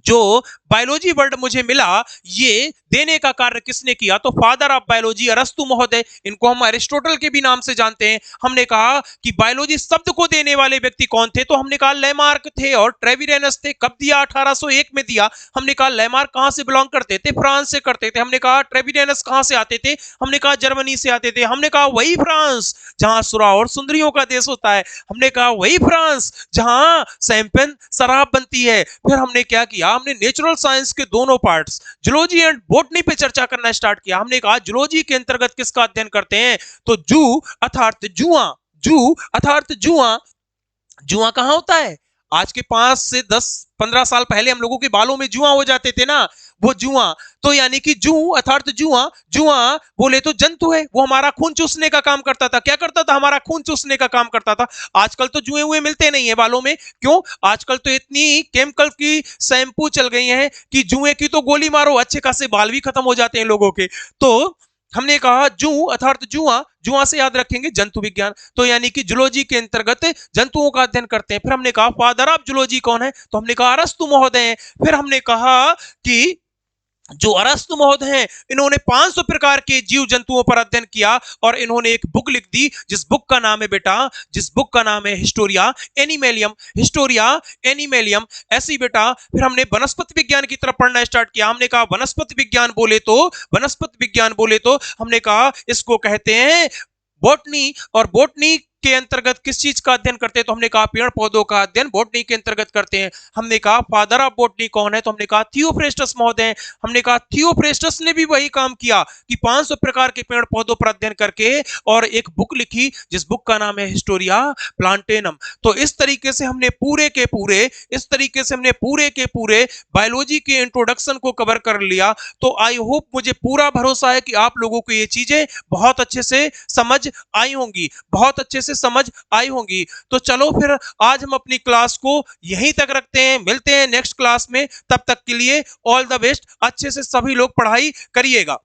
Speaker 1: जो बायोलॉजी वर्ड मुझे मिला, ये देने का कार्य किसने किया, तो फादर ऑफ बायोलॉजी अरस्तु महोदय, इनको हम अरिस्टोटल के भी नाम से जानते हैं। हमने कहा कि बायोलॉजी शब्द को देने वाले व्यक्ति कौन थे, तो हमने कहा लेमार्क थे और ट्रेविरेनस थे। कब दिया, 1801 में दिया। हमने कहा लेमार्क कहां से बिलोंग करते थे, फ्रांस से करते थे। हमने कहा ट्रेविरेनस कहां से आते थे, हमने कहा जर्मनी से आते थे। हमने कहा वही फ्रांस जहां सुरा और सुंदरियों का देश होता है। हमने कहा वही फ्रांस जहां शैंपेन शराब बनती है। फिर हमने क्या किया, हमने नेचुरल साइंस के दोनों पार्ट्स जूलॉजी एंड बॉटनी पे चर्चा करना स्टार्ट किया। हमने कहा जूलॉजी के अंतर्गत किसका अध्ययन करते हैं, तो जू अर्थात जुआ, जू अर्थात जुआ। जुआ कहां होता है, आज के 5 से 10-15 साल पहले हम लोगों के बालों में जुआ हो जाते थे ना, वो जुआ। तो यानी कि जू अर्थात जुआ, जुआ बोले तो जंतु है, वो हमारा खून चूसने का काम करता था। क्या करता था, हमारा खून चूसने का काम करता था। आजकल तो जुए हुए मिलते नहीं है बालों में, क्यों, आजकल तो इतनी केमिकल की शैम्पू चल गई है कि जुए की तो गोली मारो अच्छे खासे बाल भी खत्म हो जाते हैं लोगों के। तो हमने कहा जू अर्थात जुआ, जुआ से याद रखेंगे जंतु विज्ञान, तो यानी कि जूलॉजी के अंतर्गत जंतुओं का अध्ययन करते हैं। फिर हमने कहा फादर ऑफ जूलॉजी कौन है, तो हमने कहा अरस्तु महोदय हैं। फिर हमने कहा कि जो अरस्तु महोदय हैं, इन्होंने 500 प्रकार के जीव जंतुओं पर अध्ययन किया, और इन्होंने एक बुक लिख दी, जिस बुक का नाम है बेटा, जिस बुक का नाम है हिस्टोरिया एनिमेलियम। हिस्टोरिया एनिमेलियम ऐसी बेटा। फिर हमने वनस्पति विज्ञान की तरफ पढ़ना स्टार्ट किया। हमने कहा वनस्पति विज्ञान बोले तो, वनस्पति विज्ञान बोले तो हमने कहा इसको कहते हैं बॉटनी, और बॉटनी के अंतर्गत किस चीज का अध्ययन करते हैं, तो हमने कहा पेड़ पौधों का अध्ययन बॉटनी के अंतर्गत करते हैं। हमने कहा फादर ऑफ बॉटनी कौन है, तो हमने कहा थियोफ्रेस्टस महोदय। हमने कहा थियोफ्रेस्टस ने भी वही काम किया कि 500 प्रकार के पेड़ पौधों पर अध्ययन करके और एक बुक लिखी, जिस बुक का नाम है हिस्टोरिया प्लांटेनम। तो इस तरीके से हमने पूरे के पूरे बायोलॉजी के इंट्रोडक्शन को कवर कर लिया। तो आई होप, मुझे पूरा भरोसा है कि आप लोगों को ये चीजें बहुत अच्छे से समझ आई होंगी, बहुत अच्छे से समझ आई होंगी। तो चलो फिर आज हम अपनी क्लास को यहीं तक रखते हैं, मिलते हैं नेक्स्ट क्लास में। तब तक के लिए ऑल द बेस्ट। अच्छे से सभी लोग पढ़ाई करिएगा,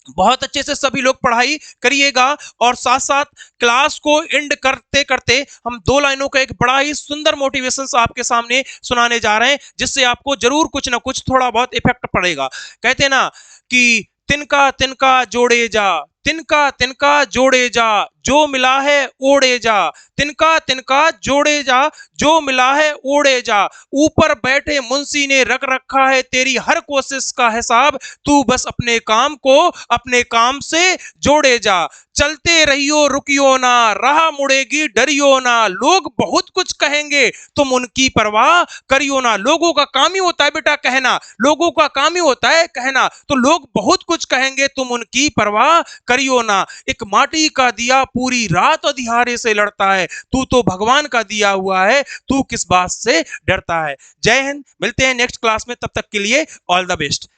Speaker 1: बहुत अच्छे से सभी लोग पढ़ाई करिएगा। और साथ साथ क्लास को एंड करते करते हम 2 लाइनों का एक बड़ा ही सुंदर मोटिवेशन आपके सामने सुनाने जा रहे हैं, जिससे आपको जरूर कुछ ना कुछ थोड़ा बहुत इफेक्ट पड़ेगा। कहते हैं ना कि तिनका तिनका जोड़े जा, तिनका तिनका जोड़े जा, जो मिला है ओढ़े जा, तिनका तिनका जोड़े जा, जो मिला है ओढ़े जा। ऊपर बैठे मुंशी ने रख रखा है तेरी हर कोशिश का हिसाब, तू बस अपने काम को अपने काम से जोड़े जा। चलते रहियो रुकियो ना, राह मुड़ेगी डरियो ना, लोग बहुत कुछ कहेंगे तुम उनकी परवाह करियो ना। लोगों का काम ही होता है बेटा कहना, लोगों का काम ही होता है कहना, तो लोग बहुत कुछ कहेंगे तुम उनकी परवाह करियो ना। एक माटी का दिया पूरी रात अंधियारे से लड़ता है, तू तो भगवान का दिया हुआ है, तू किस बात से डरता है। जय हिंद, मिलते हैं नेक्स्ट क्लास में, तब तक के लिए ऑल द बेस्ट।